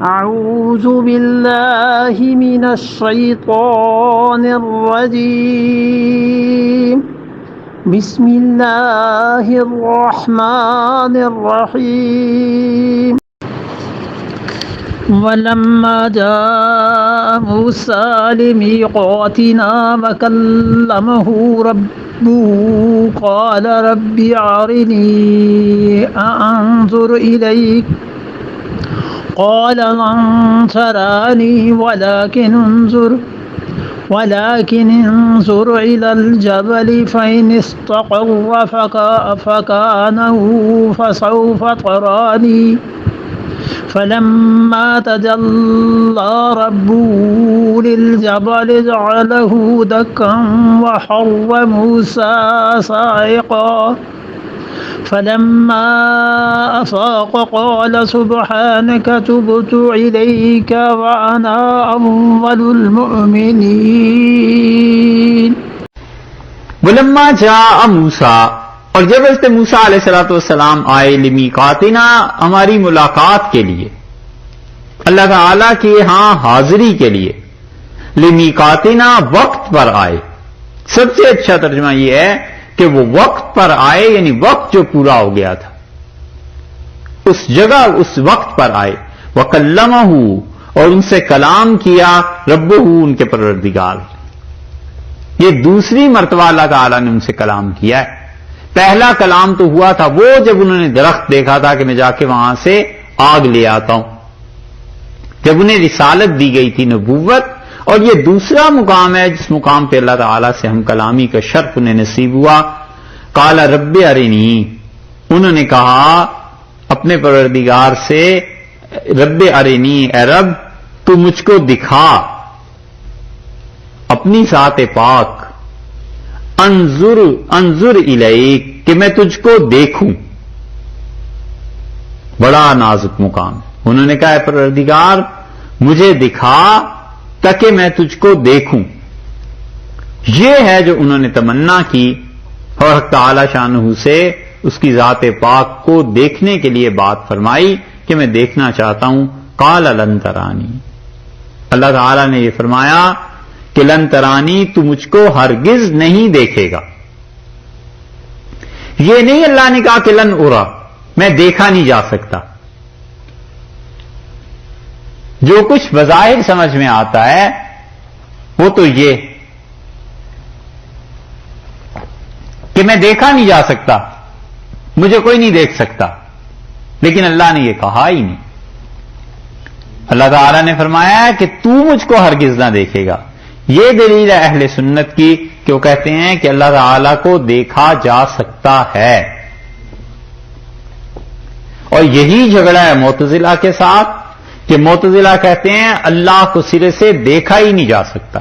أعوذ بالله من الشيطان الرجيم بسم الله الرحمن الرحيم ولما جاء موسى لميقاتنا وكلمه ربه قال رب أرني أنظر إليك قال لن تراني ولكن انظر إلى الجبل فإن استقر فكانه فسوف تراني فلما تجلى ربه للجبل جعله دكا وحر موسى صاعقا فلما أفاق قال سبحانك تبت إليك وأنا أول المؤمنين ولما جاء موسیٰ، اور جب حضرت موسیٰ علیہ السلام آئے لمیقاتنا، ہماری ملاقات کے لیے، اللہ تعالیٰ کی ہاں حاضری کے لیے، لمیقاتنا وقت پر آئے۔ سب سے اچھا ترجمہ یہ ہے کہ وہ وقت پر آئے، یعنی وقت جو پورا ہو گیا تھا اس جگہ اس وقت پر آئے۔ وَكَلَّمَهُ، اور ان سے کلام کیا، ربہ، ان کے پروردگار۔ یہ دوسری مرتبہ اللہ تعالیٰ نے ان سے کلام کیا ہے۔ پہلا کلام تو ہوا تھا وہ جب انہوں نے درخت دیکھا تھا کہ میں جا کے وہاں سے آگ لے آتا ہوں، جب انہیں رسالت دی گئی تھی، نبوت۔ اور یہ دوسرا مقام ہے جس مقام پہ اللہ تعالیٰ سے ہم کلامی کا شرف انہیں نصیب ہوا۔ قال رب ارنی، انہوں نے کہا اپنے پروردگار سے، رب ارنی، اے رب تو مجھ کو دکھا اپنی ذات پاک، انظر الیک، کہ میں تجھ کو دیکھوں۔ بڑا نازک مقام۔ انہوں نے کہا اے پروردگار مجھے دکھا تاکہ میں تجھ کو دیکھوں۔ یہ ہے جو انہوں نے تمنا کی، اور حق تعالی شانہ سے اس کی ذات پاک کو دیکھنے کے لیے بات فرمائی کہ میں دیکھنا چاہتا ہوں۔ قال لن ترانی، اللہ تعالی نے یہ فرمایا کہ لن ترانی، تو مجھ کو ہرگز نہیں دیکھے گا۔ یہ نہیں اللہ نے کہا کہ لن ارا، میں دیکھا نہیں جا سکتا۔ جو کچھ بظاہر سمجھ میں آتا ہے وہ تو یہ کہ میں دیکھا نہیں جا سکتا، مجھے کوئی نہیں دیکھ سکتا، لیکن اللہ نے یہ کہا ہی نہیں۔ اللہ تعالیٰ نے فرمایا کہ تو مجھ کو ہرگز نہ دیکھے گا۔ یہ دلیل ہے اہل سنت کی کہ وہ کہتے ہیں کہ اللہ تعالیٰ کو دیکھا جا سکتا ہے، اور یہی جھگڑا ہے معتزلہ کے ساتھ کہ معتزلہ کہتے ہیں اللہ کو سرے سے دیکھا ہی نہیں جا سکتا،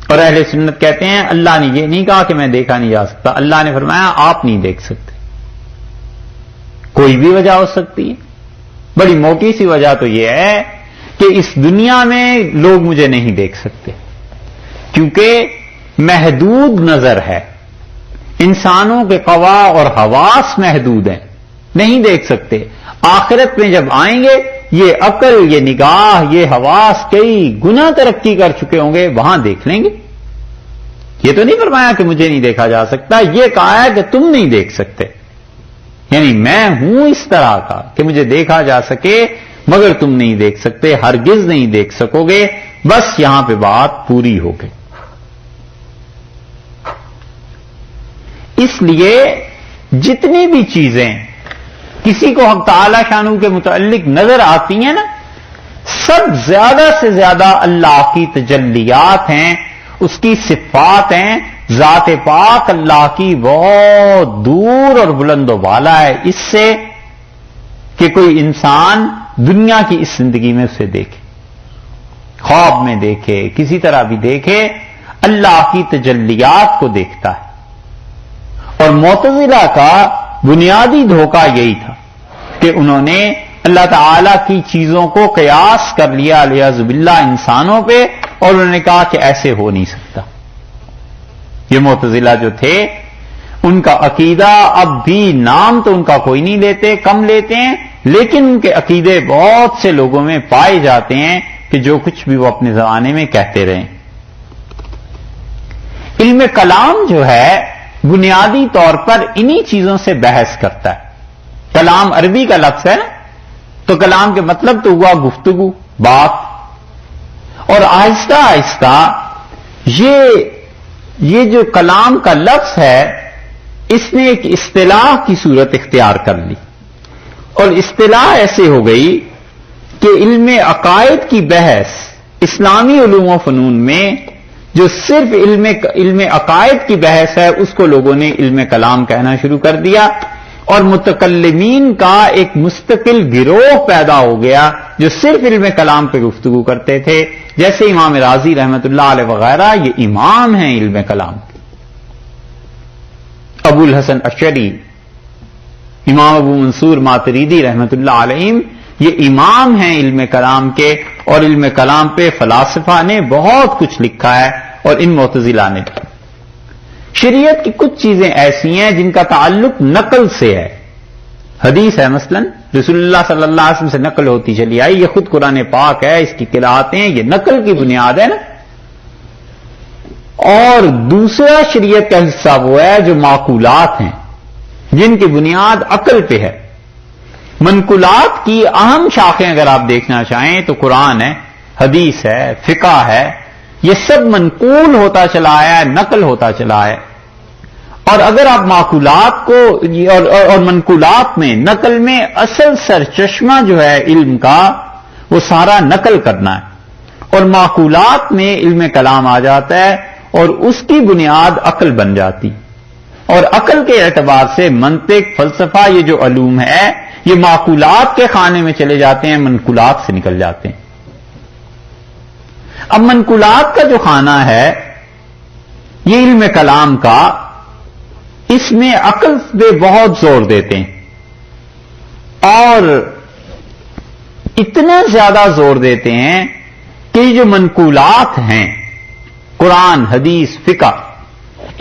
اور اہل سنت کہتے ہیں اللہ نے یہ نہیں کہا کہ میں دیکھا نہیں جا سکتا، اللہ نے فرمایا آپ نہیں دیکھ سکتے۔ کوئی بھی وجہ ہو سکتی ہے، بڑی موٹی سی وجہ تو یہ ہے کہ اس دنیا میں لوگ مجھے نہیں دیکھ سکتے، کیونکہ محدود نظر ہے، انسانوں کے قوا اور حواس محدود ہیں، نہیں دیکھ سکتے۔ آخرت میں جب آئیں گے یہ عقل، یہ نگاہ، یہ حواس کئی گنا ترقی کر چکے ہوں گے، وہاں دیکھ لیں گے۔ یہ تو نہیں فرمایا کہ مجھے نہیں دیکھا جا سکتا، یہ کہا ہے کہ تم نہیں دیکھ سکتے، یعنی میں ہوں اس طرح کا کہ مجھے دیکھا جا سکے مگر تم نہیں دیکھ سکتے، ہرگز نہیں دیکھ سکو گے۔ بس یہاں پہ بات پوری ہو گئی۔ اس لیے جتنی بھی چیزیں کسی کو حق تعالی شانہ کے متعلق نظر آتی ہیں نا، سب زیادہ سے زیادہ اللہ کی تجلیات ہیں، اس کی صفات ہیں۔ ذات پاک اللہ کی بہت دور اور بلند و بالا ہے اس سے کہ کوئی انسان دنیا کی اس زندگی میں اسے دیکھے، خواب میں دیکھے، کسی طرح بھی دیکھے، اللہ کی تجلیات کو دیکھتا ہے۔ اور معتزلہ کا بنیادی دھوکہ یہی تھا کہ انہوں نے اللہ تعالی کی چیزوں کو قیاس کر لیا علیہ باللہ انسانوں پہ، اور انہوں نے کہا کہ ایسے ہو نہیں سکتا۔ یہ معتزلہ جو تھے ان کا عقیدہ اب بھی نام تو ان کا کوئی نہیں لیتے، کم لیتے ہیں، لیکن ان کے عقیدے بہت سے لوگوں میں پائے جاتے ہیں کہ جو کچھ بھی وہ اپنے زمانے میں کہتے رہے. علم کلام جو ہے بنیادی طور پر انہی چیزوں سے بحث کرتا ہے. کلام عربی کا لفظ ہے نا، تو کلام کے مطلب تو ہوا گفتگو، بات. اور آہستہ آہستہ یہ جو کلام کا لفظ ہے اس نے ایک اصطلاح کی صورت اختیار کر لی، اور اصطلاح ایسے ہو گئی کہ علم عقائد کی بحث اسلامی علوم و فنون میں جو صرف علم عقائد کی بحث ہے اس کو لوگوں نے علم کلام کہنا شروع کر دیا، اور متکلمین کا ایک مستقل گروہ پیدا ہو گیا جو صرف علم کلام پہ گفتگو کرتے تھے، جیسے امام راضی رحمت اللہ علیہ وغیرہ یہ امام ہیں علم کلام کے. ابو الحسن اشعری، امام ابو منصور ماتریدی رحمت اللہ علیہ یہ امام ہیں علم کلام کے، اور علم کلام پہ فلاسفہ نے بہت کچھ لکھا ہے اور ان معتزلہ نے. شریعت کی کچھ چیزیں ایسی ہیں جن کا تعلق نقل سے ہے. حدیث ہے مثلا رسول اللہ صلی اللہ علیہ وسلم سے نقل ہوتی چلی آئی، یہ خود قرآن پاک ہے، اس کی قراءتیں یہ نقل کی بنیاد ہے نا. اور دوسرا شریعت کا حصہ وہ ہے جو معقولات ہیں جن کی بنیاد عقل پہ ہے. منقولات کی اہم شاخیں اگر آپ دیکھنا چاہیں تو قرآن ہے، حدیث ہے، فقہ ہے، یہ سب منقول ہوتا چلا آیا ہے، نقل ہوتا چلا ہے. اور اگر آپ معقولات کو اور منقولات میں نقل میں اصل سرچشمہ جو ہے علم کا وہ سارا نقل کرنا ہے، اور معقولات میں علم کلام آ جاتا ہے اور اس کی بنیاد عقل بن جاتی. اور عقل کے اعتبار سے منطق، فلسفہ، یہ جو علوم ہے یہ معقولات کے خانے میں چلے جاتے ہیں، منقولات سے نکل جاتے ہیں. اب منقولات کا جو خانہ ہے یہ علم کلام کا، اس میں عقل پہ بہت زور دیتے ہیں، اور اتنا زیادہ زور دیتے ہیں کہ یہ جو منقولات ہیں قرآن، حدیث، فقہ،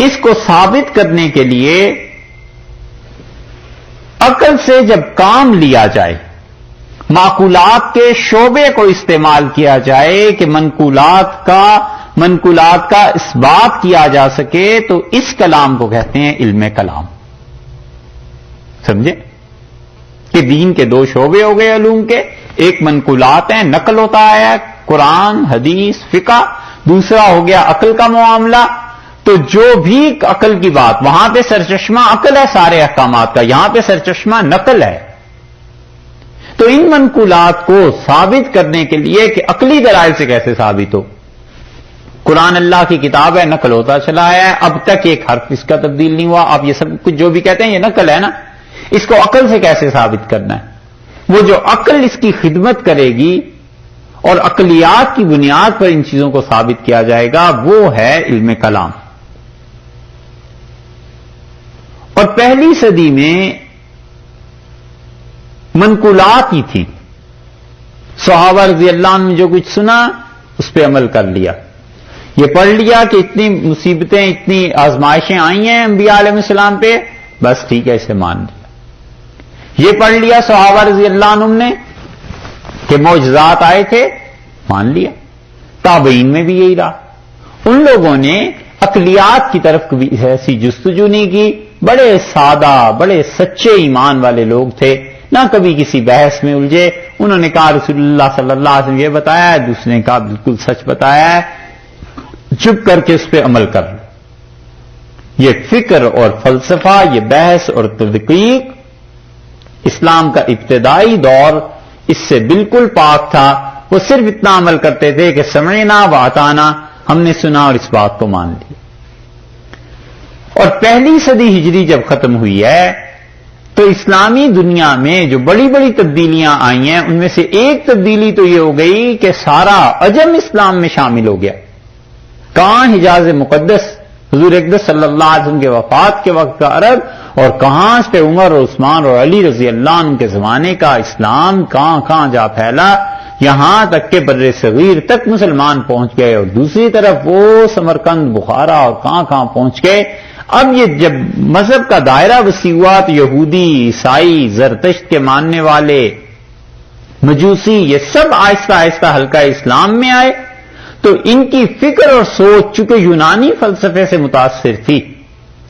اس کو ثابت کرنے کے لیے عقل سے جب کام لیا جائے، معقولات کے شعبے کو استعمال کیا جائے کہ منقولات کا اس بات کیا جا سکے، تو اس کلام کو کہتے ہیں علم کلام. سمجھے کہ دین کے دو شعبے ہو گئے علوم کے، ایک منقولات ہیں، نقل ہوتا ہے قرآن، حدیث، فقہ، دوسرا ہو گیا عقل کا معاملہ. تو جو بھی عقل کی بات، وہاں پہ سرچشمہ عقل ہے سارے احکامات کا، یہاں پہ سرچشمہ نقل ہے. تو ان منقولات کو ثابت کرنے کے لیے کہ عقلی دلائل سے کیسے ثابت ہو، قرآن اللہ کی کتاب ہے، نقل ہوتا چلا ہے، اب تک ایک حرف اس کا تبدیل نہیں ہوا، آپ یہ سب کچھ جو بھی کہتے ہیں یہ نقل ہے نا، اس کو عقل سے کیسے ثابت کرنا ہے؟ وہ جو عقل اس کی خدمت کرے گی اور عقلیات کی بنیاد پر ان چیزوں کو ثابت کیا جائے گا، وہ ہے علم کلام. اور پہلی صدی میں منقولات ہی تھی. صحابہ رضی اللہ عنہ نے جو کچھ سنا اس پہ عمل کر لیا، یہ پڑھ لیا کہ اتنی مصیبتیں، اتنی آزمائشیں آئی ہیں انبیاء علیہ السلام پہ، بس ٹھیک ہے اسے مان لیا. یہ پڑھ لیا صحابہ رضی اللہ عنہ نے کہ معجزات آئے تھے، مان لیا. تابعین میں بھی یہی رہا. ان لوگوں نے عقلیات کی طرف کبھی ایسی جستجو نہیں کی، بڑے سادہ، بڑے سچے ایمان والے لوگ تھے، نہ کبھی کسی بحث میں الجھے. انہوں نے کہا رسول اللہ صلی اللہ علیہ وسلم یہ بتایا ہے، دوسرے نے کہا بالکل سچ بتایا ہے، چپ کر کے اس پہ عمل کر لو. یہ فکر اور فلسفہ، یہ بحث اور تدقیق اسلام کا ابتدائی دور اس سے بالکل پاک تھا. وہ صرف اتنا عمل کرتے تھے کہ سمعنا و اطعنا، ہم نے سنا اور اس بات کو مان لیا. اور پہلی صدی ہجری جب ختم ہوئی ہے تو اسلامی دنیا میں جو بڑی بڑی تبدیلیاں آئی ہیں ان میں سے ایک تبدیلی تو یہ ہو گئی کہ سارا عجم اسلام میں شامل ہو گیا. کہاں حجاز مقدس حضور اقدس صلی اللہ علیہ وسلم کے وفات کے وقت کا عرب، اور کہاں سے عمر اور عثمان اور علی رضی اللہ عنہ کے زمانے کا اسلام کہاں کہاں جا پھیلا، یہاں تک کہ بر صغیر تک مسلمان پہنچ گئے، اور دوسری طرف وہ سمرقند، بخارا اور کہاں کہاں پہنچ گئے. اب یہ جب مذہب کا دائرہ وسیع ہوا تو یہودی، عیسائی، زرتشت کے ماننے والے، مجوسی، یہ سب آہستہ آہستہ حلقہ اسلام میں آئے. تو ان کی فکر اور سوچ چونکہ یونانی فلسفے سے متاثر تھی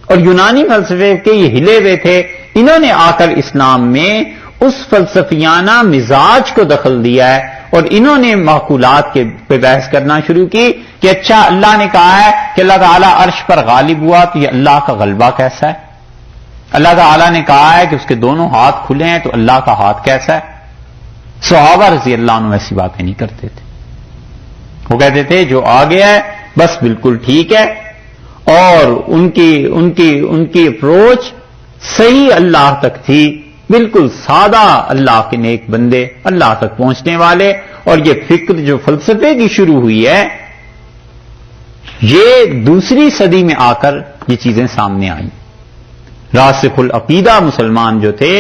اور یونانی فلسفے کے یہ ہلے ہوئے تھے، انہوں نے آ کر اسلام میں اس فلسفیانہ مزاج کو دخل دیا ہے اور انہوں نے معقولات کے پہ بحث کرنا شروع کی کہ اچھا اللہ نے کہا ہے کہ اللہ تعالیٰ عرش پر غالب ہوا تو یہ اللہ کا غلبہ کیسا ہے؟ اللہ تعالیٰ نے کہا ہے کہ اس کے دونوں ہاتھ کھلے ہیں تو اللہ کا ہاتھ کیسا ہے؟ صحابہ رضی اللہ عنہ ایسی باتیں نہیں کرتے تھے. وہ کہتے تھے جو آ گیا ہے بس بالکل ٹھیک ہے، اور ان کی اپروچ صحیح اللہ تک تھی، بالکل سادہ اللہ کے نیک بندے، اللہ تک پہنچنے والے. اور یہ فکر جو فلسفے کی شروع ہوئی ہے یہ دوسری صدی میں آ کر یہ چیزیں سامنے آئیں. راسخ العقیدہ مسلمان جو تھے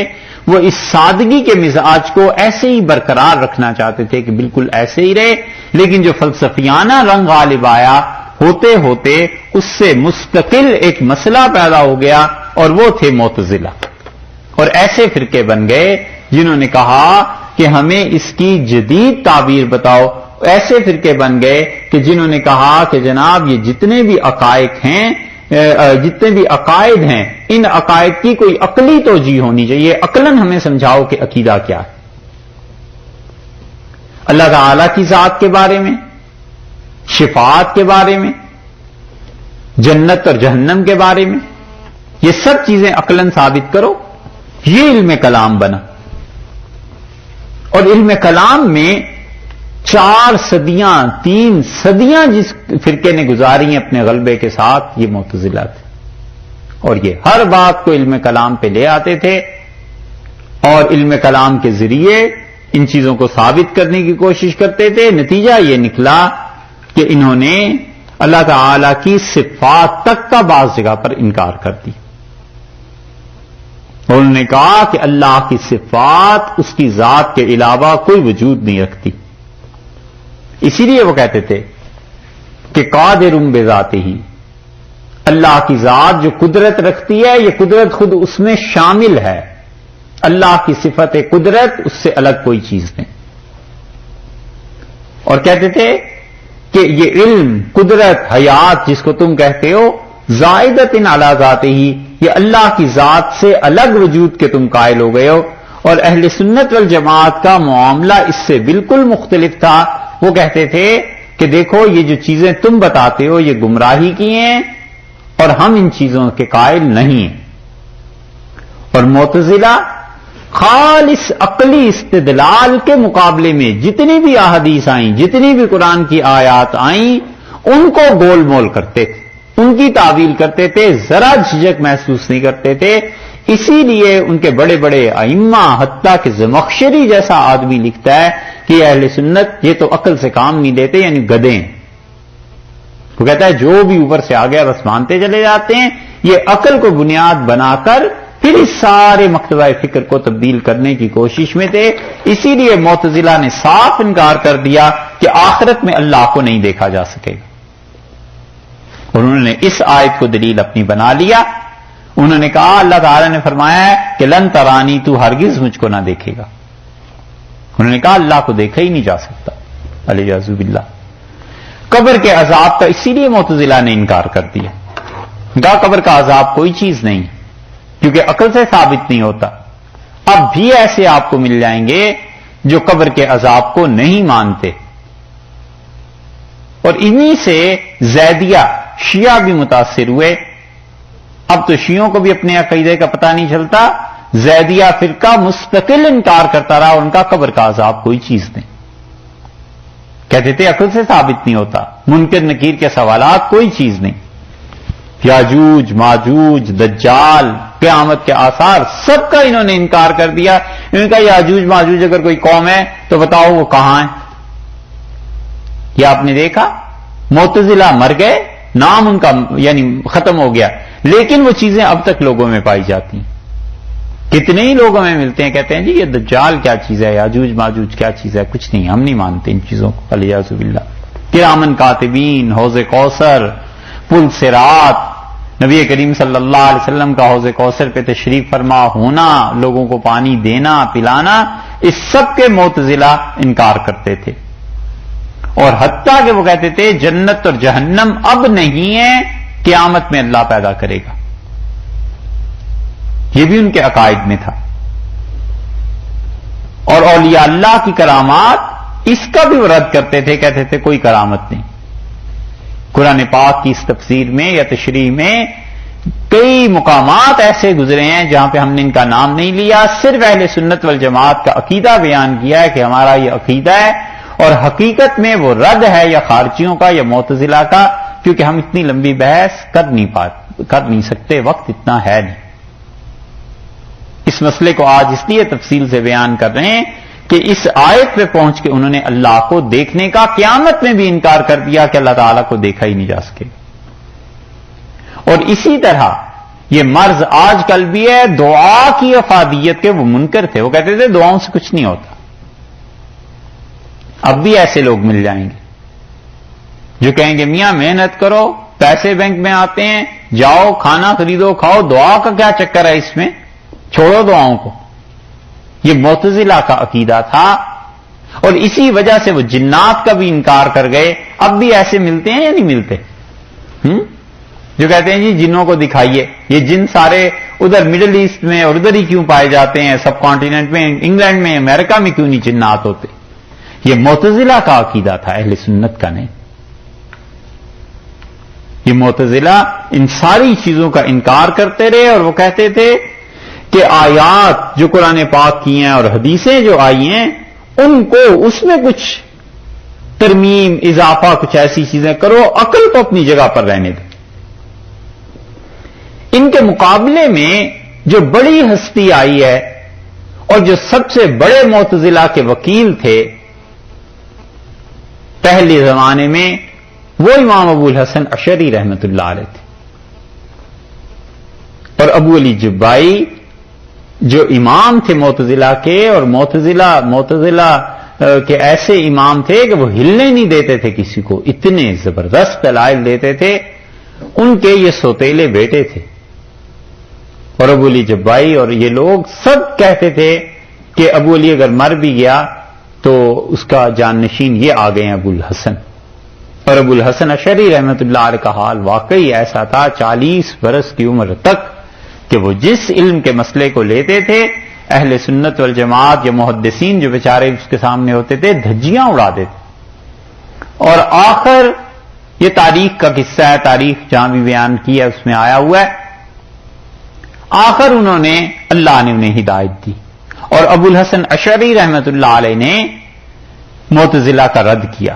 وہ اس سادگی کے مزاج کو ایسے ہی برقرار رکھنا چاہتے تھے کہ بالکل ایسے ہی رہے، لیکن جو فلسفیانہ رنگ غالب آیا ہوتے ہوتے اس سے مستقل ایک مسئلہ پیدا ہو گیا اور وہ تھے معتزلہ. اور ایسے فرقے بن گئے جنہوں نے کہا کہ ہمیں اس کی جدید تعبیر بتاؤ. ایسے فرقے بن گئے کہ جنہوں نے کہا کہ جناب یہ جتنے بھی عقائد ہیں ان عقائد کی کوئی عقلی توجیہ ہونی چاہیے، عقلاً ہمیں سمجھاؤ کہ عقیدہ کیا ہے. اللہ تعالی کی ذات کے بارے میں، شفاعت کے بارے میں، جنت اور جہنم کے بارے میں، یہ سب چیزیں عقلاً ثابت کرو. یہ علم کلام بنا. اور علم کلام میں 4 صدیاں 3 صدیاں جس فرقے نے گزاری ہیں اپنے غلبے کے ساتھ یہ معتزلہ تھے. اور یہ ہر بات کو علم کلام پہ لے آتے تھے اور علم کلام کے ذریعے ان چیزوں کو ثابت کرنے کی کوشش کرتے تھے. نتیجہ یہ نکلا کہ انہوں نے اللہ تعالی کی صفات تک کا بعض جگہ پر انکار کر دی. اور انہوں نے کہا کہ اللہ کی صفات اس کی ذات کے علاوہ کوئی وجود نہیں رکھتی. اسی لیے وہ کہتے تھے کہ قادر بذاتہ ہی، اللہ کی ذات جو قدرت رکھتی ہے یہ قدرت خود اس میں شامل ہے. اللہ کی صفت قدرت اس سے الگ کوئی چیز نہیں. اور کہتے تھے کہ یہ علم، قدرت، حیات جس کو تم کہتے ہو زائدۃ علی ذاتہ ہی، یہ اللہ کی ذات سے الگ وجود کے تم قائل ہو گئے ہو. اور اہل سنت والجماعت کا معاملہ اس سے بالکل مختلف تھا. وہ کہتے تھے کہ دیکھو یہ جو چیزیں تم بتاتے ہو یہ گمراہی کی ہیں اور ہم ان چیزوں کے قائل نہیں ہیں. اور معتزلہ خالص عقلی استدلال کے مقابلے میں جتنی بھی احادیث آئیں، جتنی بھی قرآن کی آیات آئیں ان کو گول مول کرتے تھے، ان کی تعویل کرتے تھے، ذرا جھجک محسوس نہیں کرتے تھے. اسی لیے ان کے بڑے بڑے ائمہ حتیٰ کہ زمخشری جیسا آدمی لکھتا ہے کہ اہل سنت یہ تو عقل سے کام نہیں لیتے، یعنی گدھے ہیں. وہ کہتا ہے جو بھی اوپر سے آ گیا بس مانتے چلے جاتے ہیں. یہ عقل کو بنیاد بنا کر پھر اس سارے مکتبہ فکر کو تبدیل کرنے کی کوشش میں تھے. اسی لیے معتزلہ نے صاف انکار کر دیا کہ آخرت میں اللہ کو نہیں دیکھا جا سکے گا. انہوں نے اس آیت کو دلیل اپنی بنا لیا. انہوں نے کہا اللہ تعالی نے فرمایا ہے کہ لن ترانی، تو ہرگز مجھ کو نہ دیکھے گا. انہوں نے کہا اللہ کو دیکھا ہی نہیں جا سکتا، الیاذ باللہ. قبر کے عذاب کا اسی لیے معتزلہ نے انکار کر دیا. کہا قبر کا عذاب کوئی چیز نہیں کیونکہ عقل سے ثابت نہیں ہوتا. اب بھی ایسے آپ کو مل جائیں گے جو قبر کے عذاب کو نہیں مانتے. اور انہی سے زیدیہ شیعہ بھی متاثر ہوئے. اب تو شیعوں کو بھی اپنے عقیدے کا پتہ نہیں چلتا. زیدیہ فرقہ مستقل انکار کرتا رہا اور ان کا قبر کا عذاب کوئی چیز نہیں. کہتے تھے عقل سے ثابت نہیں ہوتا. منکر نکیر کے سوالات کوئی چیز نہیں. یاجوج ماجوج دجال قیامت کے آثار سب کا انہوں نے انکار کر دیا. انہوں نے کہا یاجوج ماجوج اگر کوئی قوم ہے تو بتاؤ وہ کہاں ہے. یہ آپ نے دیکھا معتزلہ مر گئے، نام ان کا یعنی ختم ہو گیا، لیکن وہ چیزیں اب تک لوگوں میں پائی جاتی ہیں. کتنے ہی لوگوں میں ملتے ہیں، کہتے ہیں جی یہ دجال کیا چیز ہے، یاجوج ماجوج کیا چیز ہے. کچھ نہیں، ہم نہیں مانتے ان چیزوں کو، الیاذ باللہ. کرامن کاتبین، حوض کوثر، پل صراط، نبی کریم صلی اللہ علیہ وسلم کا حوض کوثر پہ تشریف فرما ہونا، لوگوں کو پانی دینا پلانا، اس سب کے معتزلہ انکار کرتے تھے، اور حتیٰ کہ وہ کہتے تھے جنت اور جہنم اب نہیں ہے، قیامت میں اللہ پیدا کرے گا. یہ بھی ان کے عقائد میں تھا. اور اولیاء اللہ کی کرامات، اس کا بھی وہ رد کرتے تھے، کہتے تھے کوئی کرامت نہیں. قرآن پاک کی اس تفسیر میں یا تشریح میں کئی مقامات ایسے گزرے ہیں جہاں پہ ہم نے ان کا نام نہیں لیا، صرف اہل سنت والجماعت کا عقیدہ بیان کیا ہے کہ ہمارا یہ عقیدہ ہے، اور حقیقت میں وہ رد ہے یا خارجیوں کا یا معتزلہ کا، کیونکہ ہم اتنی لمبی بحث کر نہیں سکتے، وقت اتنا ہے نہیں. اس مسئلے کو آج اس لیے تفصیل سے بیان کر رہے ہیں کہ اس آیت پہ پہنچ کے انہوں نے اللہ کو دیکھنے کا قیامت میں بھی انکار کر دیا کہ اللہ تعالیٰ کو دیکھا ہی نہیں جا سکے. اور اسی طرح یہ مرض آج کل بھی ہے، دعا کی افادیت کے وہ منکر تھے، وہ کہتے تھے دعاؤں سے کچھ نہیں ہوتا. اب بھی ایسے لوگ مل جائیں گے جو کہیں گے میاں محنت کرو، پیسے بینک میں آتے ہیں، جاؤ کھانا خریدو کھاؤ، دعا کا کیا چکر ہے اس میں، چھوڑو دعاؤں کو. یہ معتزلہ کا عقیدہ تھا، اور اسی وجہ سے وہ جنات کا بھی انکار کر گئے. اب بھی ایسے ملتے ہیں یا نہیں ملتے جو کہتے ہیں جی جنوں کو دکھائیے، یہ جن سارے ادھر مڈل ایسٹ میں اور ادھر ہی کیوں پائے جاتے ہیں، سب کانٹیننٹ میں، انگلینڈ میں، امریکہ میں کیوں نہیں جنات ہوتے. یہ معتزلہ کا عقیدہ تھا، اہل سنت کا نہیں. یہ معتزلہ ان ساری چیزوں کا انکار کرتے رہے، اور وہ کہتے تھے کہ آیات جو قرآن پاک کی ہیں اور حدیثیں جو آئی ہیں ان کو اس میں کچھ ترمیم اضافہ کچھ ایسی چیزیں کرو، عقل کو اپنی جگہ پر رہنے دو. ان کے مقابلے میں جو بڑی ہستی آئی ہے اور جو سب سے بڑے معتزلہ کے وکیل تھے پہلے زمانے میں، وہ امام ابو الحسن اشعری رحمۃ اللہ علیہ تھے. اور ابو علی جبائی جو امام تھے معتزلہ کے، اور معتزلہ کے ایسے امام تھے کہ وہ ہلنے نہیں دیتے تھے کسی کو، اتنے زبردست دلائل دیتے تھے. ان کے یہ سوتیلے بیٹے تھے، اور ابو علی جبائی اور یہ لوگ سب کہتے تھے کہ ابو علی اگر مر بھی گیا تو اس کا جانشین یہ آ گئے ہیں ابو الحسن. اور ابو الحسن اشعری رحمۃ اللہ علیہ کا حال واقعی ایسا تھا، 40 برس کی عمر تک کہ وہ جس علم کے مسئلے کو لیتے تھے، اہل سنت والجماعت یا محدثین جو بیچارے اس کے سامنے ہوتے تھے دھجیاں اڑا دیتے. اور آخر یہ تاریخ کا قصہ ہے، تاریخ جہاں بھی بیان کی ہے اس میں آیا ہوا ہے، آخر انہوں نے اللہ نے انہیں ہدایت دی، اور ابو الحسن اشعری رحمۃ اللہ علیہ نے معتزلہ کا رد کیا،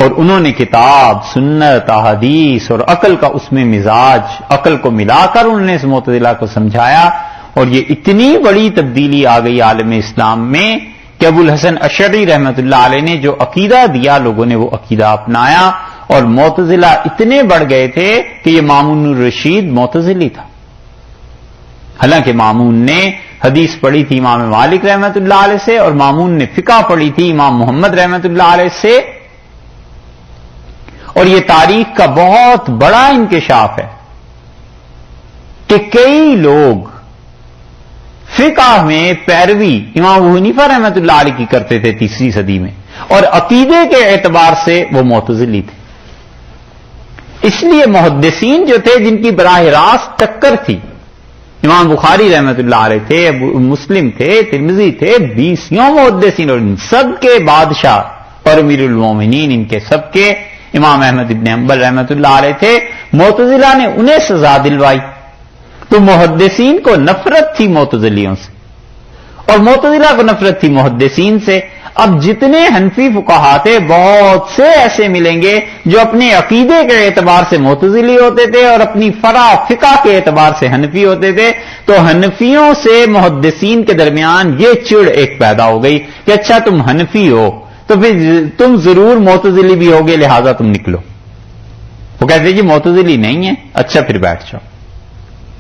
اور انہوں نے کتاب، سنت، احادیث اور عقل کا اس میں مزاج، عقل کو ملا کر انہوں نے اس معتزلہ کو سمجھایا. اور یہ اتنی بڑی تبدیلی آ گئی عالم اسلام میں کہ ابو الحسن اشعری رحمۃ اللہ علیہ نے جو عقیدہ دیا لوگوں نے وہ عقیدہ اپنایا، اور معتزلہ اتنے بڑھ گئے تھے کہ یہ مامون الرشید معتزلی تھا. حالانکہ مامون نے حدیث پڑھی تھی امام مالک رحمۃ اللہ علیہ سے، اور مامون نے فقہ پڑھی تھی امام محمد رحمۃ اللہ علیہ سے. اور یہ تاریخ کا بہت بڑا انکشاف ہے کہ کئی لوگ فقہ میں پیروی امام ابو حنیفہ رحمۃ اللہ علیہ کی کرتے تھے 3 صدی میں، اور عقیدے کے اعتبار سے وہ معتزلی تھے. اس لیے محدثین جو تھے جن کی براہ راست ٹکر تھی، امام بخاری رحمۃ اللہ علیہ تھے، مسلم تھے، ترمذی تھے، 20 محدثین، اور ان سب کے بادشاہ اور امیر المومنین ان کے سب کے امام احمد ابن حنبل رحمۃ اللہ علیہ تھے. معتزلہ نے انہیں سزا دلوائی، تو محدثین کو نفرت تھی معتزلیوں سے، اور معتزلہ کو نفرت تھی محدثین سے. اب جتنے حنفی فقہا تھے بہت سے ایسے ملیں گے جو اپنے عقیدے کے اعتبار سے معتزلی ہوتے تھے اور اپنی فرع فقہ کے اعتبار سے حنفی ہوتے تھے. تو حنفیوں سے محدثین کے درمیان یہ چڑ ایک پیدا ہو گئی کہ اچھا تم حنفی ہو تو پھر تم ضرور معتزلی بھی ہوگے، لہذا تم نکلو. وہ کہتے جی معتزلی نہیں ہے، اچھا پھر بیٹھ جاؤ.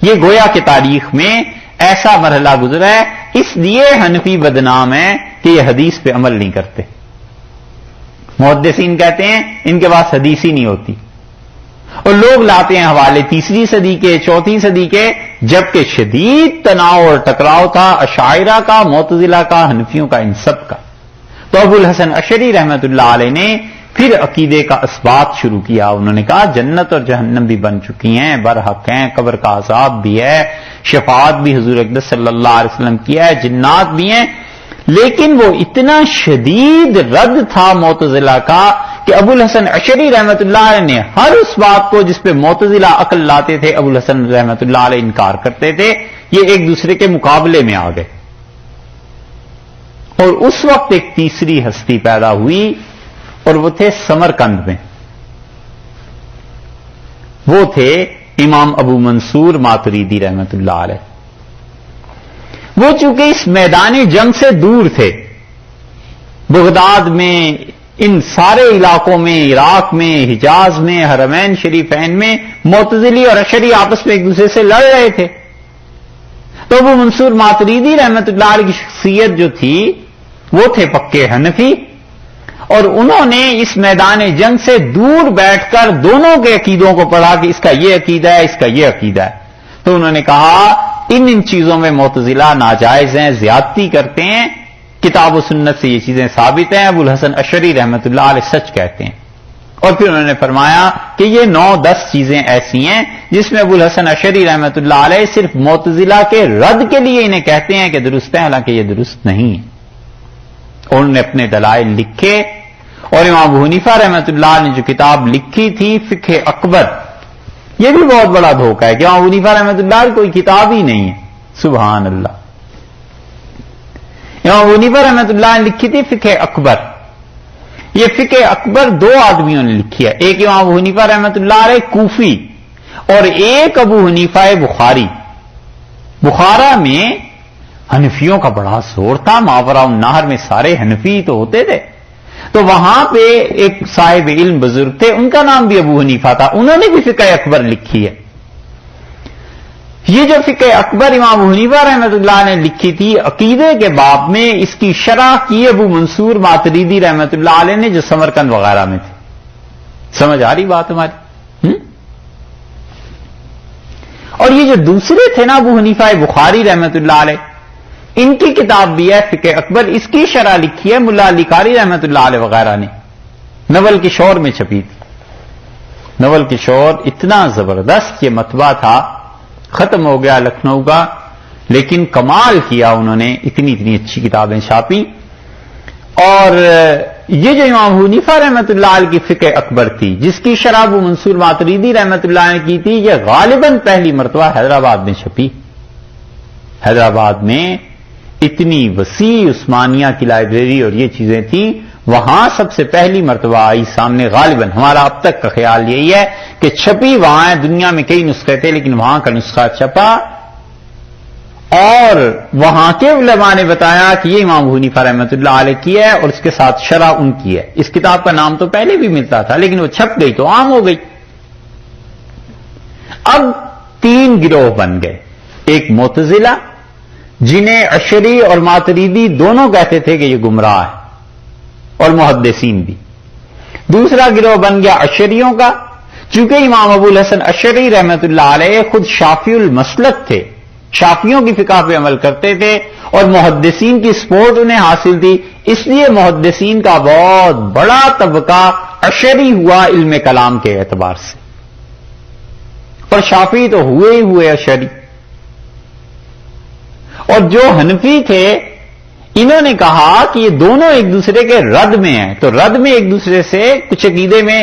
یہ گویا کہ تاریخ میں ایسا مرحلہ گزرا ہے. اس لیے حنفی بدنام ہے کہ یہ حدیث پہ عمل نہیں کرتے. محدثین کہتے ہیں ان کے پاس حدیث ہی نہیں ہوتی. اور لوگ لاتے ہیں حوالے 3 صدی کے 4 صدی کے، جبکہ شدید تناؤ اور ٹکراؤ تھا اشاعرہ کا، معتزلہ کا، حنفیوں کا، ان سب کا۔ تو ابو الحسن اشعری رحمت اللہ علیہ نے پھر عقیدے کا اثبات شروع کیا۔ انہوں نے کہا جنت اور جہنم بھی بن چکی ہیں، برحق ہیں، قبر کا عذاب بھی ہے، شفاعت بھی حضور اقدس صلی اللہ علیہ وسلم کیا ہے، جنات بھی ہیں، لیکن وہ اتنا شدید رد تھا معتزلہ کا کہ ابو الحسن اشعری رحمت اللہ علیہ نے ہر اس بات کو جس پہ معتزلہ عقل لاتے تھے ابو الحسن رحمت اللہ علیہ انکار کرتے تھے، یہ ایک دوسرے کے مقابلے میں آ گئے۔ اور اس وقت ایک تیسری ہستی پیدا ہوئی اور وہ تھے سمرقند میں، وہ تھے امام ابو منصور ماتریدی رحمت اللہ علیہ۔ وہ چونکہ اس میدان جنگ سے دور تھے، بغداد میں، ان سارے علاقوں میں، عراق میں، حجاز میں، حرمین شریفین میں معتزلی اور اشعری آپس میں ایک دوسرے سے لڑ رہے تھے۔ تو ابو منصور ماتریدی رحمت اللہ علیہ کی شخصیت جو تھی وہ تھے پکے حنفی، اور انہوں نے اس میدان جنگ سے دور بیٹھ کر دونوں کے عقیدوں کو پڑھا کہ اس کا یہ عقیدہ ہے، اس کا یہ عقیدہ ہے۔ تو انہوں نے کہا ان چیزوں میں معتزلہ ناجائز ہیں، زیادتی کرتے ہیں، کتاب و سنت سے یہ چیزیں ثابت ہیں، ابو الحسن اشعری رحمت اللہ علیہ سچ کہتے ہیں۔ اور پھر انہوں نے فرمایا کہ یہ 9-10 چیزیں ایسی ہیں جس میں ابو الحسن اشعری رحمت اللہ علیہ صرف معتزلہ کے رد کے لیے انہیں کہتے ہیں کہ درست ہے، حالانکہ یہ درست نہیں ہے۔ اور انہوں نے اپنے دلائل لکھے، اور امام ابو حنیفہ رحمت اللہ نے جو کتاب لکھی تھی فقہ اکبر، یہ بھی بہت بڑا دھوکہ ہے کہ امام ابو حنیفہ رحمت اللہ کوئی کتاب ہی نہیں ہے، سبحان اللہ۔ امام ابو حنیفہ رحمت اللہ نے لکھی تھی فقہ اکبر، یہ فقہ اکبر 2 آدمیوں نے لکھی ہے، ایک امام ابو حنیفہ رحمت اللہ علیہ کوفی اور ایک ابو حنیفہ بخاری۔ بخارا میں حنفیوں کا بڑا زور تھا، ماوراء النہر میں سارے حنفی تو ہوتے تھے، تو وہاں پہ ایک صاحب علم بزرگ تھے، ان کا نام بھی ابو حنیفہ تھا، انہوں نے بھی فقہ اکبر لکھی ہے۔ یہ جو فقہ اکبر امام ابو حنیفہ رحمت اللہ نے لکھی تھی عقیدے کے باب میں، اس کی شرح کی ابو منصور ماتریدی رحمت اللہ علیہ نے جو سمرقند وغیرہ میں تھے۔ سمجھ آ رہی بات ہماری؟ اور یہ جو دوسرے تھے نا ابو حنیفہ بخاری رحمت اللہ علیہ، ان کی کتاب بھی ہے فقہ اکبر، اس کی شرح لکھی ہے ملا علی قاری رحمت اللہ علیہ وغیرہ نے، نول کشور میں چھپی تھی۔ نول کشور اتنا زبردست یہ مطبع تھا، ختم ہو گیا لکھنؤ کا، لیکن کمال کیا انہوں نے، اتنی اچھی کتابیں چھاپی۔ اور یہ جو امام ابو حنیفہ رحمت اللہ علیہ کی فقہ اکبر تھی، جس کی شرح ابو منصور ماتریدی رحمت اللہ نے کی تھی، یہ غالباً پہلی مرتبہ حیدرآباد میں چھپی۔ حیدرآباد میں اتنی وسیع عثمانیہ کی لائبریری اور یہ چیزیں تھیں، وہاں سب سے پہلی مرتبہ آئی سامنے، غالباً ہمارا اب تک کا خیال یہی ہے کہ چھپی وہاں ہے، دنیا میں کئی نسخے تھے لیکن وہاں کا نسخہ چھپا، اور وہاں کے علماء نے بتایا کہ یہ امام ابو حنیفہ رحمت اللہ علیہ کی ہے اور اس کے ساتھ شرح ان کی ہے۔ اس کتاب کا نام تو پہلے بھی ملتا تھا لیکن وہ چھپ گئی تو عام ہو گئی۔ اب 3 گروہ بن گئے، ایک معتزلہ جنہیں اشعری اور ماتریدی دونوں کہتے تھے کہ یہ گمراہ ہے، اور محدثین بھی۔ دوسرا گروہ بن گیا اشعریوں کا، چونکہ امام ابو الحسن اشعری رحمت اللہ علیہ خود شافعی المسلک تھے، شافعیوں کی فقہ پہ عمل کرتے تھے، اور محدثین کی سپورٹ انہیں حاصل تھی، اس لیے محدثین کا بہت بڑا طبقہ اشعری ہوا علم کلام کے اعتبار سے، اور شافعی تو ہوئے ہی ہوئے اشعری۔ اور جو حنفی تھے انہوں نے کہا کہ یہ دونوں ایک دوسرے کے رد میں ہیں، تو رد میں ایک دوسرے سے کچھ عقیدے میں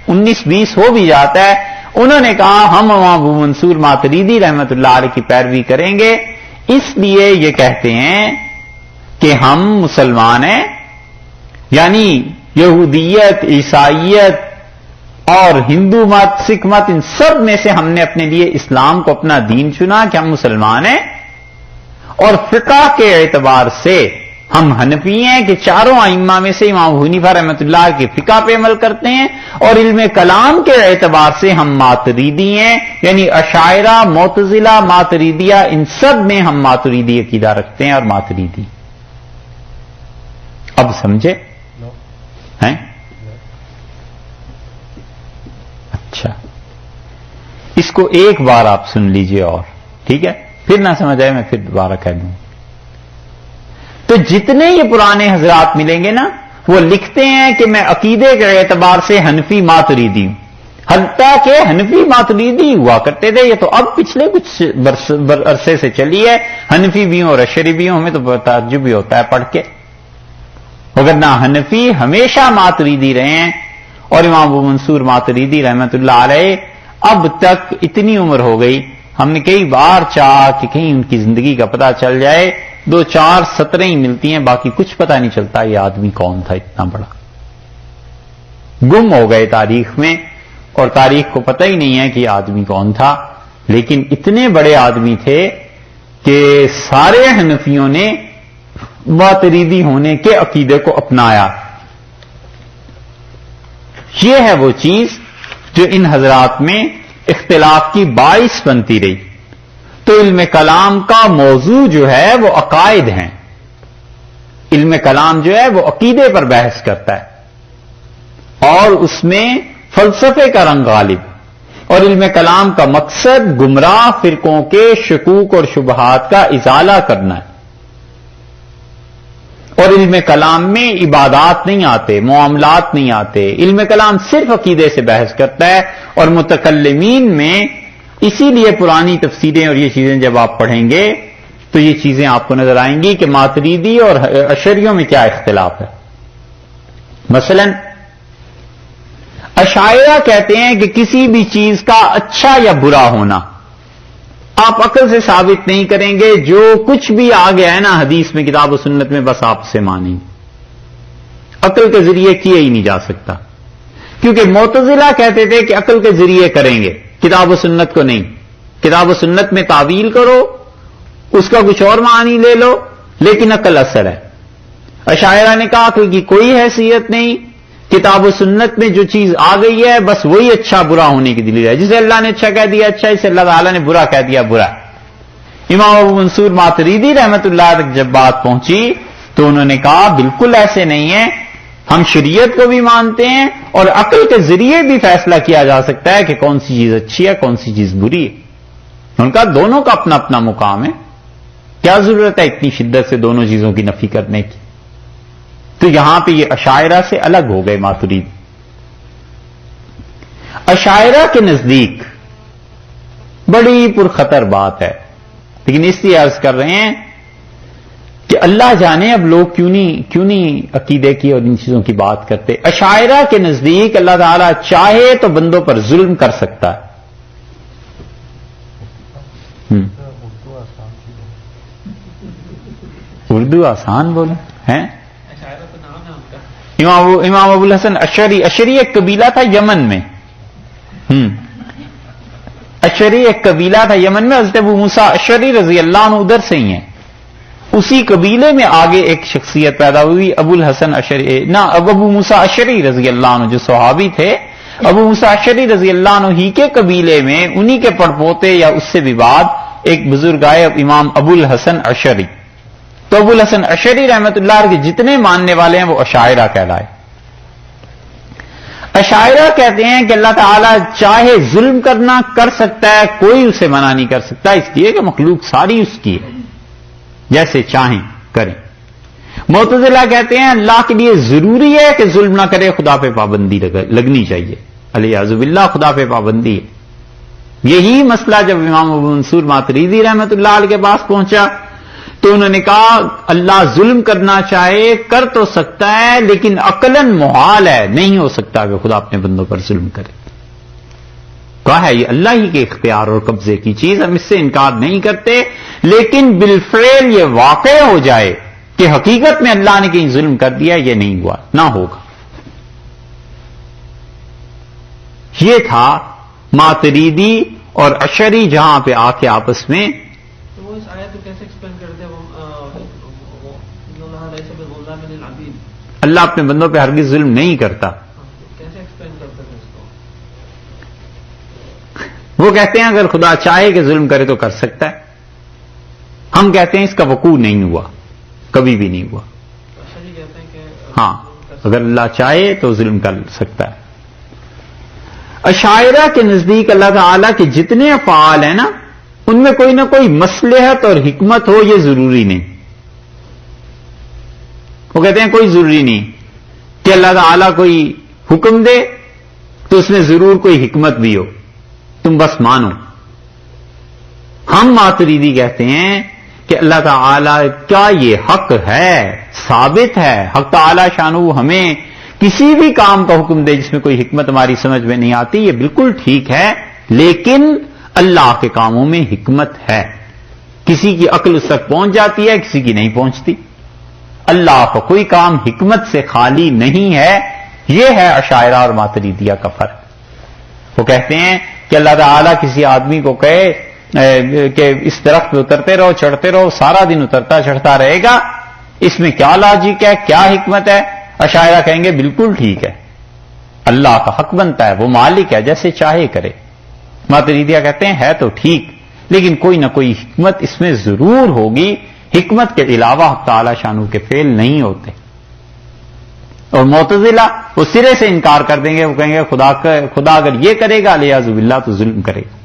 19-20 ہو بھی جاتا ہے۔ انہوں نے کہا ہم ابو منصور ماتریدی رحمت اللہ علیہ کی پیروی کریں گے، اس لیے یہ کہتے ہیں کہ ہم مسلمان ہیں، یعنی یہودیت، عیسائیت اور ہندو مت، سکھ مت، ان سب میں سے ہم نے اپنے لیے اسلام کو اپنا دین چنا کہ ہم مسلمان ہیں، اور فقہ کے اعتبار سے ہم حنفی ہیں کہ چاروں ائمہ میں سے امام ابو حنیفہ رحمت اللہ کی فقہ پہ عمل کرتے ہیں، اور علم کلام کے اعتبار سے ہم ماتریدی ہیں، یعنی اشاعرہ، معتزلہ، ماتریدیہ، ان سب میں ہم ماتریدی عقیدہ رکھتے ہیں اور ماتریدی۔ اب سمجھے ہیں؟ اچھا، اس کو ایک بار آپ سن لیجئے اور ٹھیک ہے، پھر نہ سمجھ آئے میں پھر دوبارہ کہہ دوں. تو جتنے یہ پرانے حضرات ملیں گے نا وہ لکھتے ہیں کہ میں عقیدے کے اعتبار سے حنفی ماتریدی ہوں. حتیٰ کہ حنفی ماتریدی ہوا کرتے تھے، یہ تو اب پچھلے کچھ عرصے سے چلی ہے. حنفی بھی ہوں اور اشعری بھی ہوں، ہمیں تو تعجب بھی ہوتا ہے پڑھ کے. اگر نہ حنفی ہمیشہ ماتریدی رہے ہیں اور امام ابو منصور ماتریدی رحمت اللہ علیہ اب تک اتنی عمر ہو گئی، ہم نے کئی بار چاہا کہ کہیں ان کی زندگی کا پتہ چل جائے، 2-4 سطریں ہی ملتی ہیں، باقی کچھ پتہ نہیں چلتا یہ آدمی کون تھا اتنا بڑا. گم ہو گئے تاریخ میں اور تاریخ کو پتہ ہی نہیں ہے کہ یہ آدمی کون تھا. لیکن اتنے بڑے آدمی تھے کہ سارے حنفیوں نے ماتریدی ہونے کے عقیدے کو اپنایا. یہ ہے وہ چیز جو ان حضرات میں اختلاف کی باعث بنتی رہی. تو علم کلام کا موضوع جو ہے وہ عقائد ہیں. علم کلام جو ہے وہ عقیدے پر بحث کرتا ہے اور اس میں فلسفے کا رنگ غالب. اور علم کلام کا مقصد گمراہ فرقوں کے شکوک اور شبہات کا ازالہ کرنا ہے. اور علم کلام میں عبادات نہیں آتے، معاملات نہیں آتے. علم کلام صرف عقیدے سے بحث کرتا ہے. اور متکلمین میں اسی لیے پرانی تفسیریں اور یہ چیزیں جب آپ پڑھیں گے تو یہ چیزیں آپ کو نظر آئیں گی کہ ماتریدی اور اشعریوں میں کیا اختلاف ہے. مثلا اشاعرہ کہتے ہیں کہ کسی بھی چیز کا اچھا یا برا ہونا آپ عقل سے ثابت نہیں کریں گے. جو کچھ بھی آ گیا ہے نا حدیث میں کتاب و سنت میں بس آپ سے مانیں. عقل کے ذریعے کیا ہی نہیں جا سکتا، کیونکہ معتزلہ کہتے تھے کہ عقل کے ذریعے کریں گے، کتاب و سنت کو نہیں. کتاب و سنت میں تعویل کرو، اس کا کچھ اور معنی لے لو، لیکن عقل اثر ہے. اشاعرہ نے کہا عقل کی کوئی حیثیت نہیں، کتاب و سنت میں جو چیز آ گئی ہے بس وہی اچھا برا ہونے کی دلیل ہے. جسے اللہ نے اچھا کہہ دیا اچھا، اسے اللہ تعالیٰ نے برا کہہ دیا برا. امام ابو منصور ماتریدی رحمت اللہ تک جب بات پہنچی تو انہوں نے کہا بالکل ایسے نہیں ہے، ہم شریعت کو بھی مانتے ہیں اور عقل کے ذریعے بھی فیصلہ کیا جا سکتا ہے کہ کون سی چیز اچھی ہے کون سی چیز بری ہے. ان کا دونوں کا اپنا اپنا مقام ہے، کیا ضرورت ہے اتنی شدت سے دونوں چیزوں کی نفی کرنے کی. تو یہاں پہ یہ اشاعرہ سے الگ ہو گئے ماترید. اشاعرہ کے نزدیک بڑی پرخطر بات ہے، لیکن اس لیے عرض کر رہے ہیں کہ اللہ جانے اب لوگ کیوں نہیں عقیدے کی اور ان چیزوں کی بات کرتے. اشاعرہ کے نزدیک اللہ تعالیٰ چاہے تو بندوں پر ظلم کر سکتا ہے. اردو آسان بولیں ہیں. امام ابو الحسن اشعری ایک قبیلہ تھا یمن میں. اشعری ایک قبیلہ تھا یمن میں. حضرت ابو موسیٰ اشعری رضی اللہ عنہ ادھر سے ہی ہیں. اسی قبیلے میں آگے ایک شخصیت پیدا ہوئی ابو الحسن اشعری، نہ ابو موسیٰ اشعری رضی اللہ عنہ جو صحابی تھے. ابو موسیٰ اشعری رضی اللہ عنہ ہی کے قبیلے میں انہی کے پڑپوتے یا اس سے بھی بعد ایک بزرگ آئے امام ابو الحسن اشعری. تو ابو الحسن اشعری رحمت اللہ کے جتنے ماننے والے ہیں وہ اشاعرہ کہلائے. اشاعرہ کہتے ہیں کہ اللہ تعالیٰ چاہے ظلم کرنا کر سکتا ہے، کوئی اسے منع نہیں کر سکتا، اس لیے کہ مخلوق ساری اس کی ہے، جیسے چاہیں کریں. معتزلہ کہتے ہیں اللہ کے لیے ضروری ہے کہ ظلم نہ کرے، خدا پہ پابندی لگنی چاہیے، الیاذ باللہ خدا پہ پابندی ہے. یہی مسئلہ جب امام ابو منصور ماتریدی رحمت اللہ علیہ کے پاس پہنچا تو انہوں نے کہا اللہ ظلم کرنا چاہے کر تو سکتا ہے، لیکن عقلاً محال ہے، نہیں ہو سکتا کہ خدا اپنے بندوں پر ظلم کرے. کہا ہے یہ اللہ ہی کے اختیار اور قبضے کی چیز، ہم اس سے انکار نہیں کرتے، لیکن بالفعل یہ واقع ہو جائے کہ حقیقت میں اللہ نے کہیں ظلم کر دیا، یہ نہیں ہوا، نہ ہوگا. یہ تھا ماتریدی اور اشعری جہاں پہ آ کے آپس میں. تو وہ اس آیت کو کیسے ایکسپلین کرتے ہیں؟ اللہ اپنے بندوں پہ ہرگز ظلم نہیں کرتا. کیسے ایکسپلین کرتے ہیں اس کو؟ وہ کہتے ہیں اگر خدا چاہے کہ ظلم کرے تو کر سکتا ہے. ہم کہتے ہیں اس کا وقوع نہیں ہوا، کبھی بھی نہیں ہوا. اشعری کہتے ہیں کہ ہاں اگر اللہ چاہے تو ظلم کر سکتا ہے. اشاعرہ کے نزدیک اللہ تعالیٰ کے جتنے افعال ہیں نا، ان میں کوئی نہ کوئی مصلحت اور حکمت ہو، یہ ضروری نہیں۔ وہ کہتے ہیں کوئی ضروری نہیں کہ اللہ تعالیٰ کوئی حکم دے تو اس میں ضرور کوئی حکمت بھی ہو، تم بس مانو۔ ہم ماتریدی کہتے ہیں کہ اللہ تعالیٰ کا یہ حق ہے، ثابت ہے، حق تعالیٰ شانو ہمیں کسی بھی کام کا حکم دے جس میں کوئی حکمت ہماری سمجھ میں نہیں آتی، یہ بالکل ٹھیک ہے، لیکن اللہ کے کاموں میں حکمت ہے۔ کسی کی عقل اس تک پہنچ جاتی ہے، کسی کی نہیں پہنچتی۔ اللہ کا کوئی کام حکمت سے خالی نہیں ہے۔ یہ ہے اشاعرہ اور ماتریدیہ کا فرق۔ وہ کہتے ہیں کہ اللہ تعالیٰ کسی آدمی کو کہے کہ اس درخت پہ اترتے رہو، چڑھتے رہو، سارا دن اترتا چڑھتا رہے گا، اس میں کیا لاجک ہے، کیا حکمت ہے؟ اشاعرہ کہیں گے بالکل ٹھیک ہے، اللہ کا حق بنتا ہے، وہ مالک ہے، جیسے چاہے کرے۔ ماتریدیہ کہتے ہیں ہے تو ٹھیک، لیکن کوئی نہ کوئی حکمت اس میں ضرور ہوگی، حکمت کے علاوہ حق تعالی شانو کے فعل نہیں ہوتے۔ اور معتزلہ وہ سرے سے انکار کر دیں گے، وہ کہیں گے خدا اگر یہ کرے گا علیہ باللہ تو ظلم کرے گا۔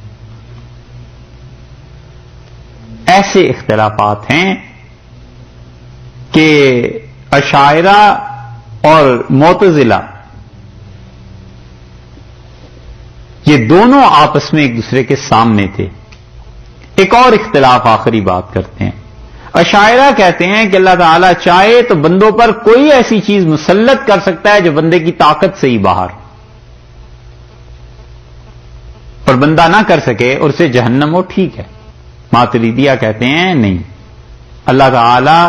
ایسے اختلافات ہیں کہ اشاعرہ اور معتزلہ یہ دونوں آپس میں ایک دوسرے کے سامنے تھے۔ ایک اور اختلاف آخری بات کرتے ہیں۔ اشاعرہ کہتے ہیں کہ اللہ تعالیٰ چاہے تو بندوں پر کوئی ایسی چیز مسلط کر سکتا ہے جو بندے کی طاقت سے ہی باہر، اور بندہ نہ کر سکے اور اسے جہنم ہو، ٹھیک ہے۔ ماتریدیہ کہتے ہیں نہیں، اللہ تعالیٰ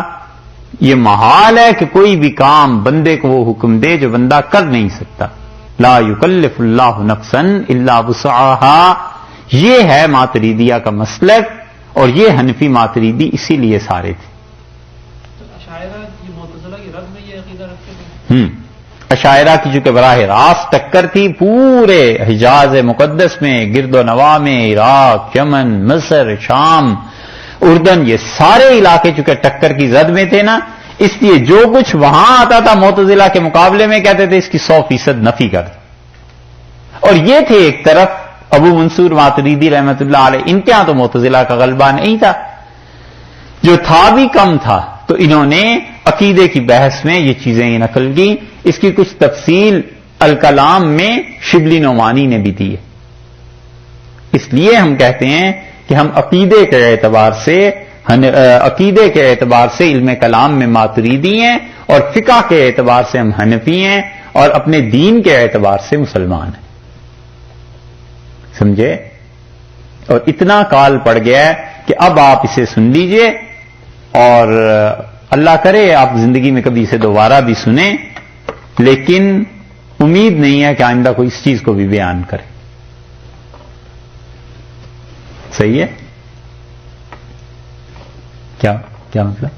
یہ محال ہے کہ کوئی بھی کام بندے کو وہ حکم دے جو بندہ کر نہیں سکتا۔ لا یکلف اللہ نفسا الا وسعها، یہ ہے ماتریدیہ کا مسلک، اور یہ حنفی ماتریدی اسی لیے سارے تھے۔ تو اشاعرہ یہ معتزلہ کی رد میں یہ عقیدہ رکھتے ہیں؟ اشاعرہ کی چونکہ براہ راست ٹکر تھی پورے حجاز مقدس میں، گرد و نواح میں، عراق، یمن، مصر، شام، اردن، یہ سارے علاقے چونکہ ٹکر کی زد میں تھے نا، اس لیے جو کچھ وہاں آتا تھا معتزلہ کے مقابلے میں کہتے تھے اس کی 100% نفی کر دو۔ اور یہ تھے ایک طرف ابو منصور ماتریدی رحمت اللہ علیہ، ان کے ہاں تو معتزلہ کا غلبہ نہیں تھا، جو تھا بھی کم تھا، تو انہوں نے عقیدے کی بحث میں یہ چیزیں نقل کی۔ اس کی کچھ تفصیل الکلام میں شبلی نعمانی نے بھی دی ہے۔ اس لیے ہم کہتے ہیں کہ ہم عقیدے کے اعتبار سے علم کلام میں ماتریدی ہیں، اور فقہ کے اعتبار سے ہم حنفی ہیں، اور اپنے دین کے اعتبار سے مسلمان ہیں۔ سمجھے؟ اور اتنا کال پڑ گیا ہے کہ اب آپ اسے سن لیجئے، اور اللہ کرے آپ زندگی میں کبھی اسے دوبارہ بھی سنیں، لیکن امید نہیں ہے کہ آئندہ کوئی اس چیز کو بھی بیان کرے۔ صحیح ہے؟ کیا مطلب؟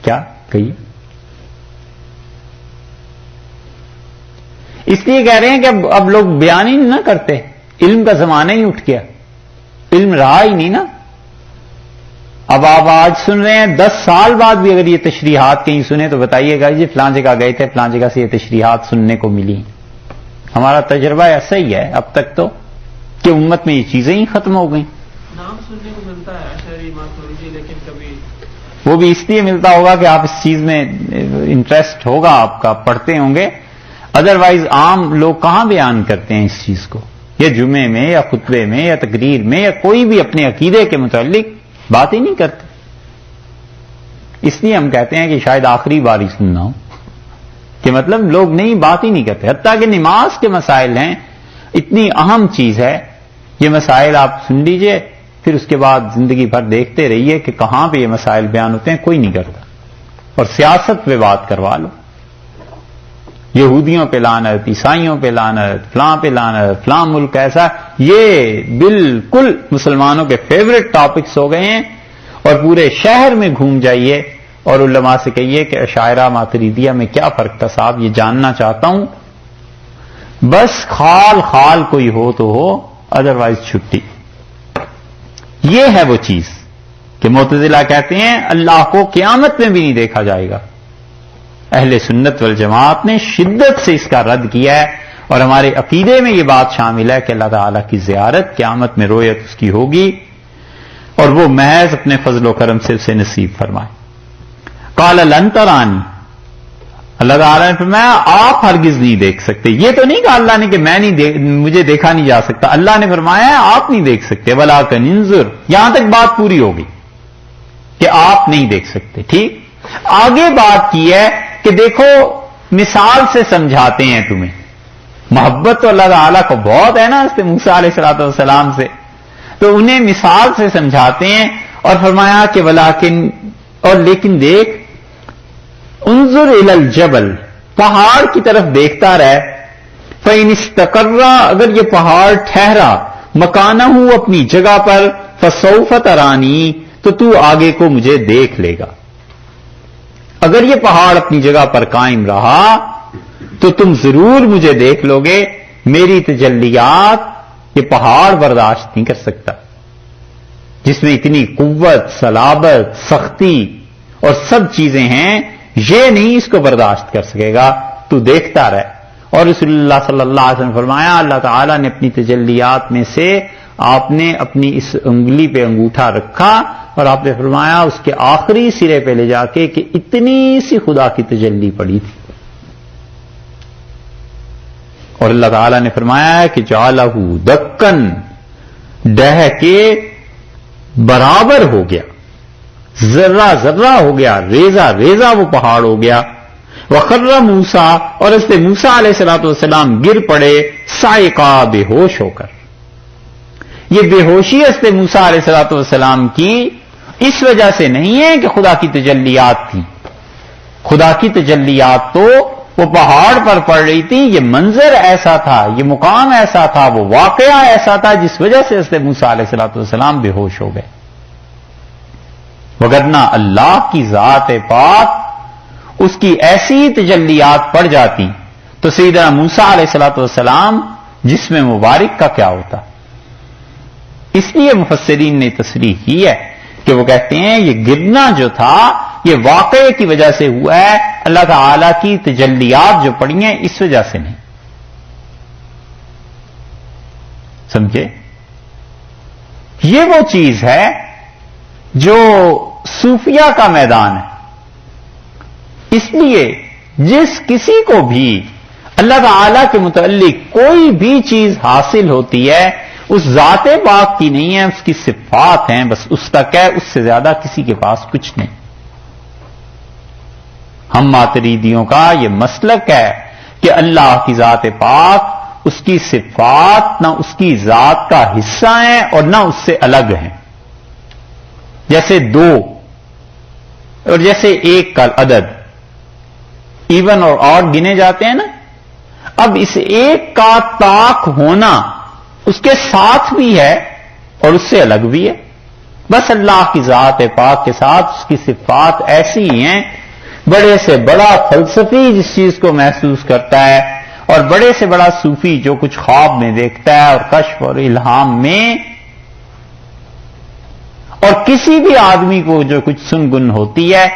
کیا کہیے؟ اس لیے کہہ رہے ہیں کہ اب لوگ بیان ہی نہ کرتے، علم کا زمانہ ہی اٹھ گیا، علم رہا ہی نہیں نا۔ اب آپ آج سن رہے ہیں، 10 سال بعد بھی اگر یہ تشریحات کہیں سنیں تو بتائیے گا جی فلاں جگہ گئے تھے، فلاں جگہ سے یہ تشریحات سننے کو ملی۔ ہمارا تجربہ ایسا ہی ہے اب تک تو، کہ امت میں یہ چیزیں ہی ختم ہو گئیں۔ نام سننے کو ملتا ہے اشعری ماتریدی، لیکن کبھی وہ بھی اس لیے ملتا ہوگا کہ آپ اس چیز میں انٹرسٹ ہوگا آپ کا، پڑھتے ہوں گے، ادروائز عام لوگ کہاں بیان کرتے ہیں اس چیز کو، یا جمعے میں یا خطبے میں یا تقریر میں یا کوئی بھی اپنے عقیدے کے متعلق بات ہی نہیں کرتے۔ اس لیے ہم کہتے ہیں کہ شاید آخری بار ہی سننا ہو، کہ مطلب لوگ نہیں بات ہی نہیں کرتے۔ حتیٰ کہ نماز کے مسائل ہیں، اتنی اہم چیز ہے، یہ مسائل آپ سن لیجئے، پھر اس کے بعد زندگی بھر دیکھتے رہیے کہ کہاں پہ یہ مسائل بیان ہوتے ہیں، کوئی نہیں کرتا۔ اور سیاست پہ بات کروا لو، یہودیوں پہ لعنت، عیسائیوں پہ لعنت، فلاں پہ لعنت، فلاں ملک ایسا، یہ بالکل مسلمانوں کے فیوریٹ ٹاپکس ہو گئے ہیں۔ اور پورے شہر میں گھوم جائیے اور علماء سے کہیے کہ اشاعرہ ماتریدیہ میں کیا فرق تھا صاحب، یہ جاننا چاہتا ہوں، بس خال خال کوئی ہو تو ہو، ادروائز چھٹی۔ یہ ہے وہ چیز کہ معتزلہ کہتے ہیں اللہ کو قیامت میں بھی نہیں دیکھا جائے گا، اہل سنت والجماعت نے شدت سے اس کا رد کیا ہے، اور ہمارے عقیدے میں یہ بات شامل ہے کہ اللہ تعالیٰ کی زیارت قیامت میں رویت اس کی ہوگی، اور وہ محض اپنے فضل و کرم سے اسے نصیب فرمائے۔ قال لن ترانی، اللہ تعالیٰ نے فرمایا آپ ہرگز نہیں دیکھ سکتے۔ یہ تو نہیں کہا اللہ نے کہ مجھے دیکھا نہیں جا سکتا، اللہ نے فرمایا آپ نہیں دیکھ سکتے، ولکن انظر، یہاں تک بات پوری ہوگی کہ آپ نہیں دیکھ سکتے۔ ٹھیک، آگے بات کی ہے کہ دیکھو مثال سے سمجھاتے ہیں تمہیں، محبت تو اللہ تعالیٰ کو بہت ہے نا اس موسیٰ علیہ الصلوۃ والسلام سے، تو انہیں مثال سے سمجھاتے ہیں، اور فرمایا کہ ولکن، اور لیکن دیکھ، انظر الی الجبل، پہاڑ کی طرف دیکھتا رہ، فإن استقر، اگر یہ پہاڑ ٹھہرا، مکانہ اپنی جگہ پر، فسوف ترانی، تو تو آگے کو مجھے دیکھ لے گا۔ اگر یہ پہاڑ اپنی جگہ پر قائم رہا تو تم ضرور مجھے دیکھ لو گے، میری تجلیات یہ پہاڑ برداشت نہیں کر سکتا، جس میں اتنی قوت، صلابت، سختی اور سب چیزیں ہیں، یہ نہیں اس کو برداشت کر سکے گا، تو دیکھتا رہ۔ اور رسول اللہ صلی اللہ علیہ وسلم فرمایا اللہ تعالیٰ نے اپنی تجلیات میں سے آپ نے اپنی اس انگلی پہ انگوٹھا رکھا، اور آپ نے فرمایا اس کے آخری سرے پہ لے جا کے کہ اتنی سی خدا کی تجلی پڑی تھی، اور اللہ تعالیٰ نے فرمایا کہ جعلہ دکن، ڈہ کے برابر ہو گیا، ذرہ ذرہ ہو گیا، ریزہ ریزہ وہ پہاڑ ہو گیا۔ وخر موسیٰ، اور اس نے موسیٰ علیہ الصلوۃ والسلام گر پڑے، صاعقا، بے ہوش ہو کر۔ یہ بے ہوشی اس نے موسیٰ علیہ الصلوۃ والسلام کی اس وجہ سے نہیں ہے کہ خدا کی تجلیات تھی، خدا کی تجلیات تو وہ پہاڑ پر پڑ رہی تھی، یہ منظر ایسا تھا، یہ مقام ایسا تھا، وہ واقعہ ایسا تھا جس وجہ سے اس نے موسیٰ علیہ الصلوۃ والسلام بے ہوش ہو گئے، وگرنہ اللہ کی ذات پاک اس کی ایسی تجلیات پڑ جاتی تو سیدنا موسیٰ علیہ الصلوۃ والسلام جسم مبارک کا کیا ہوتا۔ اس لیے مفسرین نے تصریح کی ہے کہ وہ کہتے ہیں یہ گرنا جو تھا یہ واقعے کی وجہ سے ہوا ہے، اللہ تعالی کی تجلیات جو پڑی ہیں اس وجہ سے نہیں۔ سمجھے؟ یہ وہ چیز ہے جو صوفیہ کا میدان ہے۔ اس لیے جس کسی کو بھی اللہ تعالی کے متعلق کوئی بھی چیز حاصل ہوتی ہے اس ذات پاک کی نہیں ہے، اس کی صفات ہیں، بس اس تک ہے، اس سے زیادہ کسی کے پاس کچھ نہیں۔ ہم ماتریدیوں کا یہ مسلک ہے کہ اللہ کی ذات پاک، اس کی صفات نہ اس کی ذات کا حصہ ہیں اور نہ اس سے الگ ہیں۔ جیسے دو اور جیسے ایک کا عدد ایون اور آڈ گنے جاتے ہیں نا، اب اس ایک کا طاق ہونا اس کے ساتھ بھی ہے اور اس سے الگ بھی ہے۔ بس اللہ کی ذات پاک کے ساتھ اس کی صفات ایسی ہیں، بڑے سے بڑا فلسفی جس چیز کو محسوس کرتا ہے اور بڑے سے بڑا صوفی جو کچھ خواب میں دیکھتا ہے اور کشف اور الہام میں، اور کسی بھی آدمی کو جو کچھ سنگن ہوتی ہے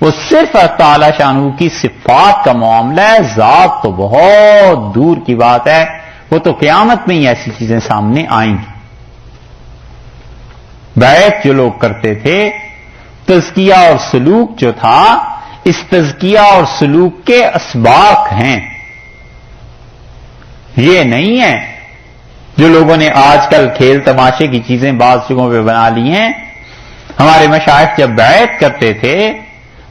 وہ صرف اللہ تعالی شانہ کی صفات کا معاملہ ہے، ذات تو بہت دور کی بات ہے، وہ تو قیامت میں ہی ایسی چیزیں سامنے آئیں گی۔ بیعت جو لوگ کرتے تھے، تزکیہ اور سلوک جو تھا، اس تزکیہ اور سلوک کے اسباق ہیں، یہ نہیں ہے جو لوگوں نے آج کل کھیل تماشے کی چیزیں بعض جگہوں پہ بنا لی ہیں۔ ہمارے مشائخ جب بیعت کرتے تھے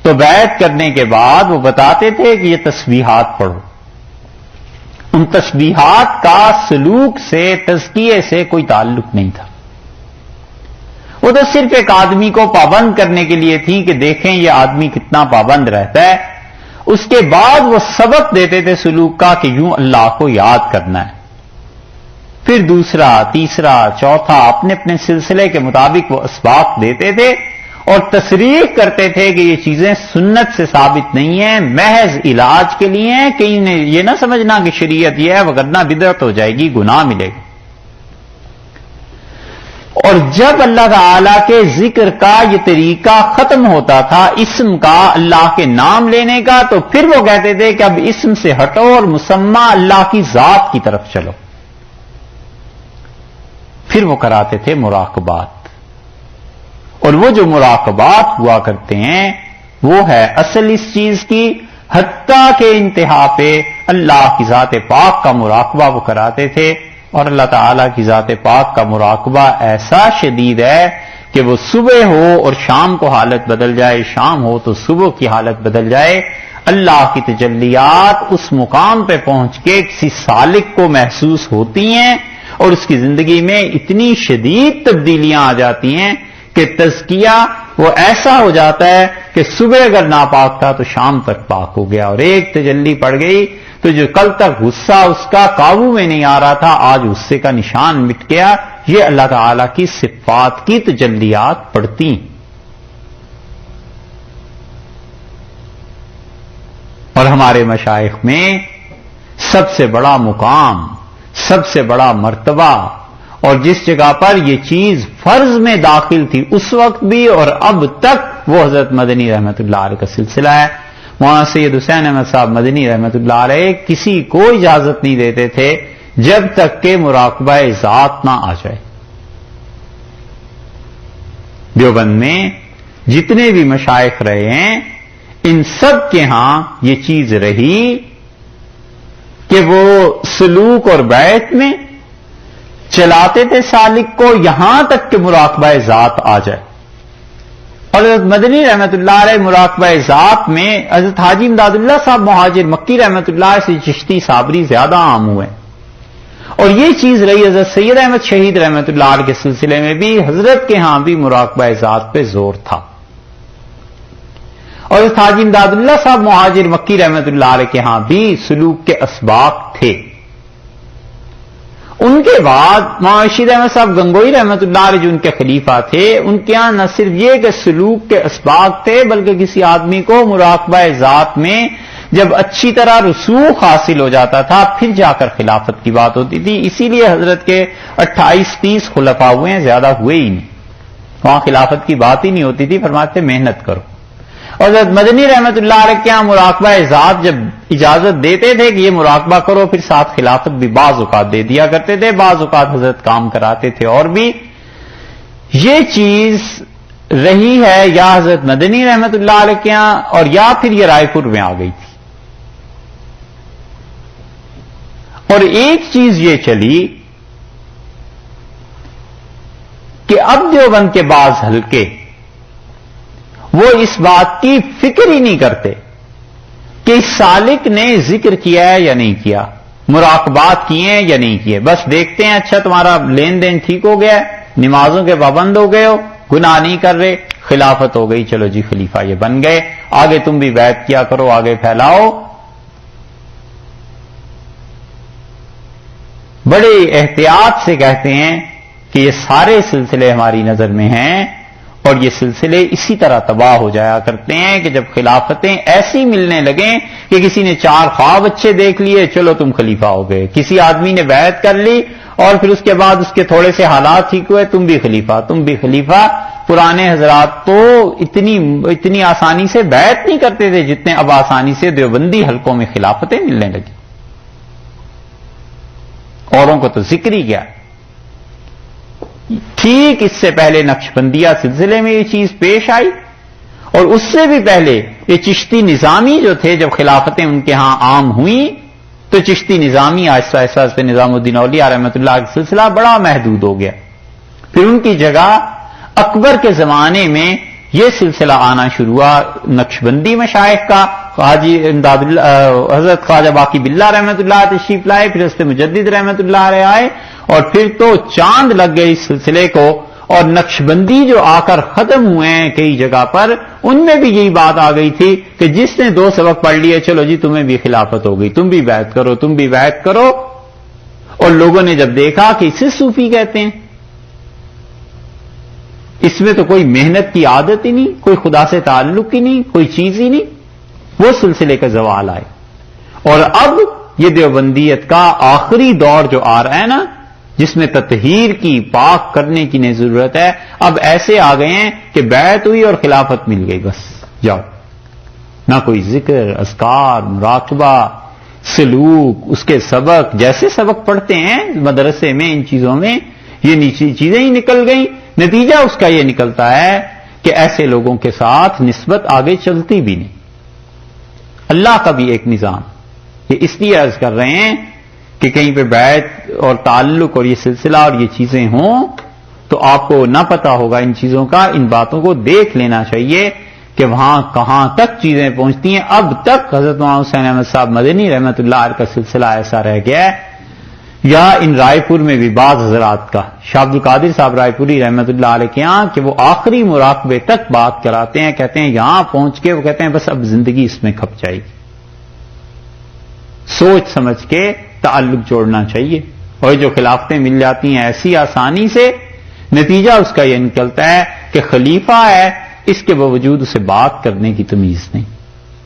تو بیعت کرنے کے بعد وہ بتاتے تھے کہ یہ تسبیحات پڑھو، ان تسبیحات کا سلوک سے، تزکیے سے کوئی تعلق نہیں تھا، وہ تو صرف ایک آدمی کو پابند کرنے کے لیے تھی کہ دیکھیں یہ آدمی کتنا پابند رہتا ہے۔ اس کے بعد وہ سبق دیتے تھے سلوک کا کہ یوں اللہ کو یاد کرنا ہے، پھر دوسرا، تیسرا، چوتھا، اپنے اپنے سلسلے کے مطابق وہ اسباق دیتے تھے اور تصریح کرتے تھے کہ یہ چیزیں سنت سے ثابت نہیں ہیں، محض علاج کے لیے ہیں، کہ یہ نہ سمجھنا کہ شریعت یہ ہے، وگرنہ بدعت ہو جائے گی، گناہ ملے گا۔ اور جب اللہ تعالی کے ذکر کا یہ طریقہ ختم ہوتا تھا اسم کا، اللہ کے نام لینے کا، تو پھر وہ کہتے تھے کہ اب اسم سے ہٹو اور مسمى اللہ کی ذات کی طرف چلو. پھر وہ کراتے تھے مراقبات، اور وہ جو مراقبات ہوا کرتے ہیں وہ ہے اصل اس چیز کی، حتیٰ کہ انتہا پہ اللہ کی ذات پاک کا مراقبہ وہ کراتے تھے. اور اللہ تعالیٰ کی ذات پاک کا مراقبہ ایسا شدید ہے کہ وہ صبح ہو اور شام کو حالت بدل جائے، شام ہو تو صبح کی حالت بدل جائے. اللہ کی تجلیات اس مقام پہ پہنچ کے کسی سالک کو محسوس ہوتی ہیں اور اس کی زندگی میں اتنی شدید تبدیلیاں آ جاتی ہیں کہ تزکیہ وہ ایسا ہو جاتا ہے کہ صبح اگر ناپاک تھا تو شام تک پاک ہو گیا، اور ایک تجلی پڑ گئی تو جو کل تک غصہ اس کا قابو میں نہیں آ رہا تھا آج غصے کا نشان مٹ گیا. یہ اللہ تعالی کی صفات کی تجلیات پڑتی. اور ہمارے مشائخ میں سب سے بڑا مقام، سب سے بڑا مرتبہ، اور جس جگہ پر یہ چیز فرض میں داخل تھی اس وقت بھی اور اب تک، وہ حضرت مدنی رحمت اللہ علیہ کا سلسلہ ہے. مولانا سید حسین احمد صاحب مدنی رحمت اللہ علیہ کسی کو اجازت نہیں دیتے تھے جب تک کہ مراقبہ ذات نہ آ جائے. دیوبند میں جتنے بھی مشائخ رہے ہیں ان سب کے ہاں یہ چیز رہی کہ وہ سلوک اور بیعت میں چلاتے تھے سالک کو یہاں تک کہ مراقبہ ذات آ جائے. اور حضرت مدنی رحمت اللہ علیہ مراقبہ ذات میں حضرت حاجی امداد اللہ صاحب مہاجر مکی رحمت اللہ سے چشتی صابری زیادہ عام ہوئے. اور یہ چیز رہی حضرت سید احمد شہید رحمت اللہ علیہ کے سلسلے میں بھی، حضرت کے ہاں بھی مراقبہ ذات پہ زور تھا. اور حضرت حاجی امداد اللہ صاحب مہاجر مکی رحمت اللہ علیہ کے ہاں بھی سلوک کے اسباق تھے. ان کے بعد مولانا رشید احمد صاحب گنگوئی رحمت اللہ علیہ جو ان کے خلیفہ تھے، ان کے یہاں نہ صرف یہ کہ سلوک کے اسباق تھے بلکہ کسی آدمی کو مراقبہ ذات میں جب اچھی طرح رسوخ حاصل ہو جاتا تھا پھر جا کر خلافت کی بات ہوتی تھی. اسی لیے حضرت کے 28-30 خلفاء ہوئے ہیں، زیادہ ہوئے ہی نہیں، وہاں خلافت کی بات ہی نہیں ہوتی تھی. فرماتے محنت کرو. اور حضرت مدنی رحمت اللہ علیہ کے یہاں مراقبہ ذات جب اجازت دیتے تھے کہ یہ مراقبہ کرو، پھر ساتھ خلافت بھی بعض اوقات دے دیا کرتے تھے، بعض اوقات حضرت کام کراتے تھے. اور بھی یہ چیز رہی ہے یا حضرت مدنی رحمت اللہ علیہ کے یہاں اور یا پھر یہ رائے پور میں آ گئی تھی. اور ایک چیز یہ چلی کہ اب دیوبند کے بعض حلقے وہ اس بات کی فکر ہی نہیں کرتے کہ اس سالک نے ذکر کیا ہے یا نہیں کیا، مراقبات کیے ہیں یا نہیں کیے. بس دیکھتے ہیں اچھا تمہارا لین دین ٹھیک ہو گیا، نمازوں کے پابند ہو گئے ہو، گناہ نہیں کر رہے، خلافت ہو گئی، چلو جی خلیفہ یہ بن گئے، آگے تم بھی بیعت کیا کرو، آگے پھیلاؤ. بڑے احتیاط سے کہتے ہیں کہ یہ سارے سلسلے ہماری نظر میں ہیں اور یہ سلسلے اسی طرح تباہ ہو جایا کرتے ہیں کہ جب خلافتیں ایسی ملنے لگیں کہ کسی نے 4 خواب اچھے دیکھ لیے، چلو تم خلیفہ ہو گئے، کسی آدمی نے بیعت کر لی اور پھر اس کے بعد اس کے تھوڑے سے حالات ٹھیک ہوئے، تم بھی خلیفہ، تم بھی خلیفہ. پرانے حضرات تو اتنی آسانی سے بیعت نہیں کرتے تھے جتنے اب آسانی سے دیوبندی حلقوں میں خلافتیں ملنے لگی. اوروں کو تو ذکر ہی کیا. ٹھیک اس سے پہلے نقشبندیہ سلسلے میں یہ چیز پیش آئی اور اس سے بھی پہلے یہ چشتی نظامی جو تھے، جب خلافتیں ان کے ہاں عام ہوئیں تو چشتی نظامی آہستہ آہستہ نظام الدین اولیاء رحمۃ اللہ کا سلسلہ بڑا محدود ہو گیا. پھر ان کی جگہ اکبر کے زمانے میں یہ سلسلہ آنا شروع ہوا نقشبندی مشائخ کا. حاجی امداد حضرت خواجہ باقی باللہ رحمۃ اللہ تشریف لائے، پھر حضرت مجدد رحمۃ اللہ علیہ آئے اور پھر تو چاند لگ گئے اس سلسلے کو. اور نقشبندی جو آ کر ختم ہوئے ہیں کئی جگہ پر، ان میں بھی یہی بات آ گئی تھی کہ جس نے 2 سبق پڑھ لیے، چلو جی تمہیں بھی خلافت ہو گئی، تم بھی بیعت کرو، تم بھی بیعت کرو. اور لوگوں نے جب دیکھا کہ اسے صوفی کہتے ہیں، اس میں تو کوئی محنت کی عادت ہی نہیں، کوئی خدا سے تعلق ہی نہیں، کوئی چیز ہی نہیں، وہ سلسلے کا زوال آئے. اور اب یہ دیوبندیت کا آخری دور جو آ رہا ہے نا، جس میں تطہیر کی، پاک کرنے کی نہیں ضرورت ہے. اب ایسے آ گئے ہیں کہ بیعت ہوئی اور خلافت مل گئی، بس جاؤ. نہ کوئی ذکر، اذکار، مراقبہ، سلوک، اس کے سبق، جیسے سبق پڑھتے ہیں مدرسے میں ان چیزوں میں، یہ نیچی چیزیں ہی نکل گئیں. نتیجہ اس کا یہ نکلتا ہے کہ ایسے لوگوں کے ساتھ نسبت آگے چلتی بھی نہیں. اللہ کا بھی ایک نظام، یہ اس لیے عرض کر رہے ہیں کہ کہیں پہ بیعت اور تعلق اور یہ سلسلہ اور یہ چیزیں ہوں تو آپ کو نہ پتا ہوگا ان چیزوں کا. ان باتوں کو دیکھ لینا چاہیے کہ وہاں کہاں تک چیزیں پہنچتی ہیں. اب تک حضرت مولانا حسین احمد صاحب مدنی رحمۃ اللہ علیہ کا سلسلہ ایسا رہ گیا ہے، یا ان رائے پور میں بھی بعض حضرات کا، شاہ عبد القادر صاحب رائے پوری رحمۃ اللہ علیہ کے یہاں، کہ وہ آخری مراقبے تک بات کراتے ہیں. کہتے ہیں یہاں پہنچ کے وہ کہتے ہیں بس اب زندگی اس میں کھپ جائے گی. سوچ سمجھ کے تعلق جوڑنا چاہیے. اور جو خلافتیں مل جاتی ہیں ایسی آسانی سے، نتیجہ اس کا یہ نکلتا ہے کہ خلیفہ ہے، اس کے باوجود اسے بات کرنے کی تمیز نہیں.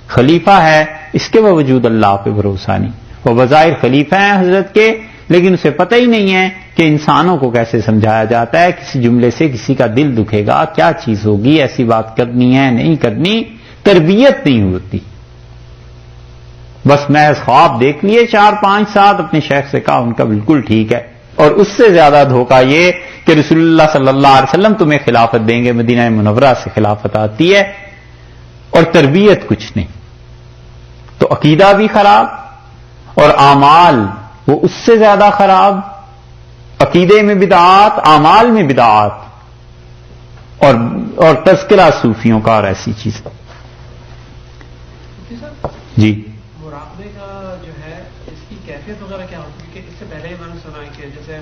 خلیفہ ہے، اس کے باوجود اللہ پہ بھروسہ نہیں. وہ بظاہر خلیفہ ہیں حضرت کے، لیکن اسے پتہ ہی نہیں ہے کہ انسانوں کو کیسے سمجھایا جاتا ہے. کسی جملے سے کسی کا دل دکھے گا، کیا چیز ہوگی، ایسی بات کرنی ہے نہیں کرنی، تربیت نہیں ہوتی. بس محض خواب دیکھ لیے 4-5 ساتھ، اپنے شیخ سے کہا، ان کا بالکل ٹھیک ہے. اور اس سے زیادہ دھوکہ یہ کہ رسول اللہ صلی اللہ علیہ وسلم تمہیں خلافت دیں گے، مدینہ منورہ سے خلافت آتی ہے، اور تربیت کچھ نہیں. تو عقیدہ بھی خراب اور اعمال وہ اس سے زیادہ خراب. عقیدے میں بدعات، اعمال میں بدعات، اور تذکرہ صوفیوں کا اور ایسی چیز. جی مراقبے کا جو ہے اس کی کیفیت وغیرہ کیا ہوتی ہے؟ کہ اس سے پہلے ہی میں نے سنا ہے کہ جیسے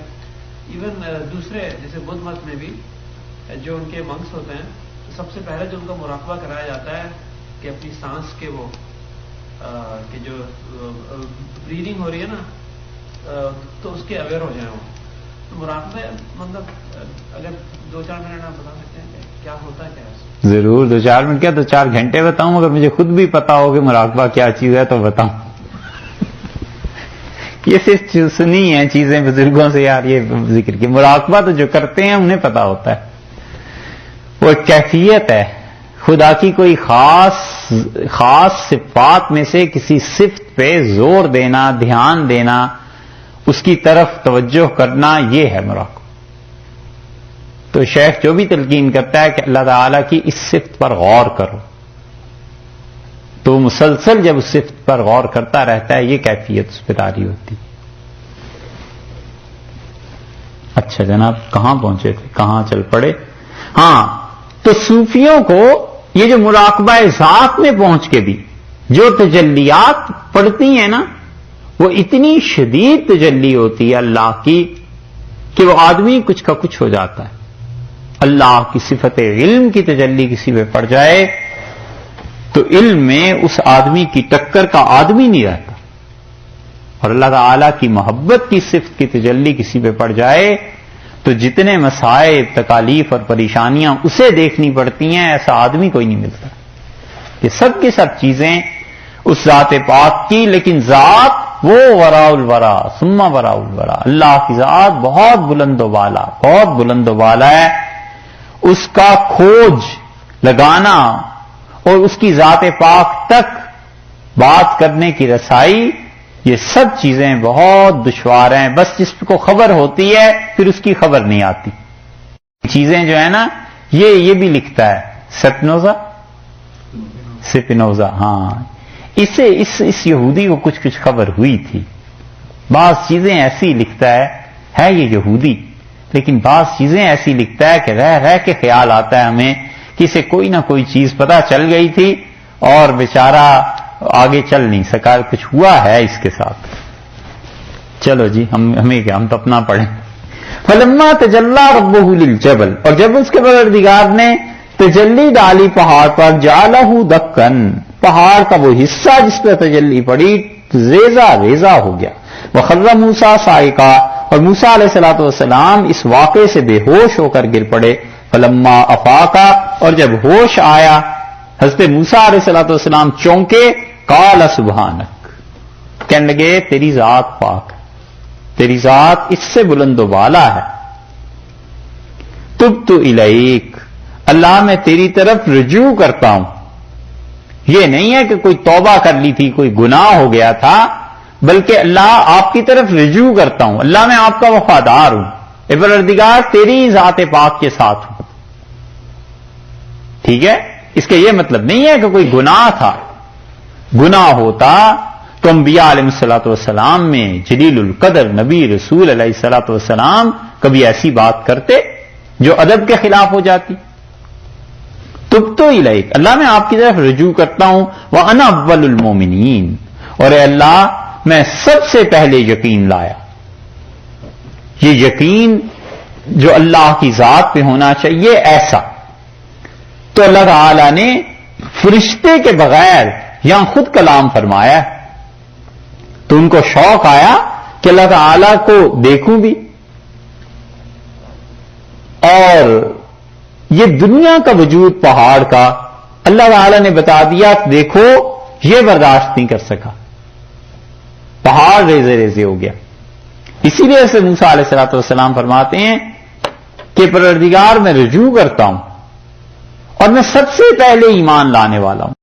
ایون دوسرے جیسے بدھ مت میں بھی جو ان کے منکس ہوتے ہیں، سب سے پہلے جو ان کا مراقبہ کرایا جاتا ہے کہ اپنی سانس کے وہ کہ جو بریدنگ ہو رہی ہے نا، تو اس کے اویئر ہو جائیں وہ. تو مراقبہ مطلب اگر 2-4 منٹ آپ بتا سکتے ہیں کہ کیا ہوتا ہے؟ کیا ضرور 2-4 منٹ کیا 2-4 گھنٹے بتاؤں. اگر مجھے خود بھی پتا ہو کہ مراقبہ کیا چیز ہے تو بتاؤں. یہ صرف سنی ہیں چیزیں بزرگوں سے، یار یہ ذکر کی. مراقبہ تو جو کرتے ہیں انہیں پتا ہوتا ہے. وہ ایک کیفیت ہے، خدا کی کوئی خاص صفات میں سے کسی صفت پہ زور دینا، دھیان دینا، اس کی طرف توجہ کرنا، یہ ہے مراقبہ. تو شیخ جو بھی تلقین کرتا ہے کہ اللہ تعالیٰ کی اس صفت پر غور کرو، تو مسلسل جب اس صفت پر غور کرتا رہتا ہے، یہ کیفیت اس پہ طاری ہوتی. اچھا جناب، کہاں پہنچے تھے، کہاں چل پڑے؟ ہاں، تو صوفیوں کو یہ جو مراقبہ ذات میں پہنچ کے بھی جو تجلیات پڑتی ہیں نا، وہ اتنی شدید تجلی ہوتی ہے اللہ کی کہ وہ آدمی کچھ کا کچھ ہو جاتا ہے. اللہ کی صفت علم کی تجلی کسی پہ پڑ جائے تو علم میں اس آدمی کی ٹکر کا آدمی نہیں رہتا. اور اللہ تعالی کی محبت کی صفت کی تجلی کسی پہ پڑ جائے تو جتنے مسائب، تکالیف اور پریشانیاں اسے دیکھنی پڑتی ہیں، ایسا آدمی کوئی نہیں ملتا. یہ سب کی سب چیزیں اس ذات پاک کی، لیکن ذات وہ وراء الورا ثم وراء الورا. اللہ کی ذات بہت بلند و بالا، بہت بلند و بالا ہے. اس کا کھوج لگانا اور اس کی ذات پاک تک بات کرنے کی رسائی، یہ سب چیزیں بہت دشوار ہیں. بس جس کو خبر ہوتی ہے پھر اس کی خبر نہیں آتی. چیزیں جو ہے نا، یہ بھی لکھتا ہے سپینوزا. ہاں، اسے اس یہودی کو کچھ خبر ہوئی تھی. بعض چیزیں ایسی لکھتا ہے یہ یہودی، لیکن بعض چیزیں ایسی لکھتا ہے کہ رہ کے خیال آتا ہے ہمیں کہ اسے کوئی نہ کوئی چیز پتہ چل گئی تھی اور بیچارہ آگے چل نہیں سکا، کچھ ہوا ہے اس کے ساتھ. چلو جی، ہمیں کیا، ہم تو اپنا پڑھیں. فلما تجلی ربہ للجبل، اور جب اس کے پروردگار نے تجلی ڈالی پہاڑ پر، جعلہ دکن، پہاڑ کا وہ حصہ جس پہ تجلی پڑی ریزہ ہو گیا. وخر موسیٰ صاعقا، اور موسیٰ علیہ الصلوۃ والسلام اس واقعے سے بے ہوش ہو کر گر پڑے. فلما افاقا، اور جب ہوش آیا حضرت موسیٰ علیہ الصلوۃ والسلام چونکے. قال سبحانک، کہنے لگے تیری ذات پاک، تیری ذات اس سے بلند و بالا ہے. تبت الیک، اللہ میں تیری طرف رجوع کرتا ہوں. یہ نہیں ہے کہ کوئی توبہ کر لی تھی، کوئی گناہ ہو گیا تھا، بلکہ اللہ آپ کی طرف رجوع کرتا ہوں. اللہ میں آپ کا وفادار ہوں، اے پروردگار تیری ذات پاک کے ساتھ ہوں. ٹھیک ہے، اس کا یہ مطلب نہیں ہے کہ کوئی گناہ تھا. گناہ ہوتا تو انبیاء علیہ الصلوۃ والسلام میں جلیل القدر نبی رسول علیہ الصلوۃ والسلام کبھی ایسی بات کرتے جو ادب کے خلاف ہو جاتی. تبت الیک، اللہ میں آپ کی طرف رجوع کرتا ہوں. وانا اول المومنین، اور اے اللہ میں سب سے پہلے یقین لایا. یہ یقین جو اللہ کی ذات پہ ہونا چاہیے ایسا. تو اللہ تعالی نے فرشتے کے بغیر یہاں خود کلام فرمایا، تو ان کو شوق آیا کہ اللہ تعالی کو دیکھوں بھی. اور یہ دنیا کا وجود پہاڑ کا اللہ تعالی نے بتا دیا، دیکھو یہ برداشت نہیں کر سکا، پہاڑ ریزے ریزے ہو گیا. اسی لیے سے موسیٰ علیہ الصلوۃ والسلام فرماتے ہیں کہ پروردگار میں رجوع کرتا ہوں اور میں سب سے پہلے ایمان لانے والا ہوں.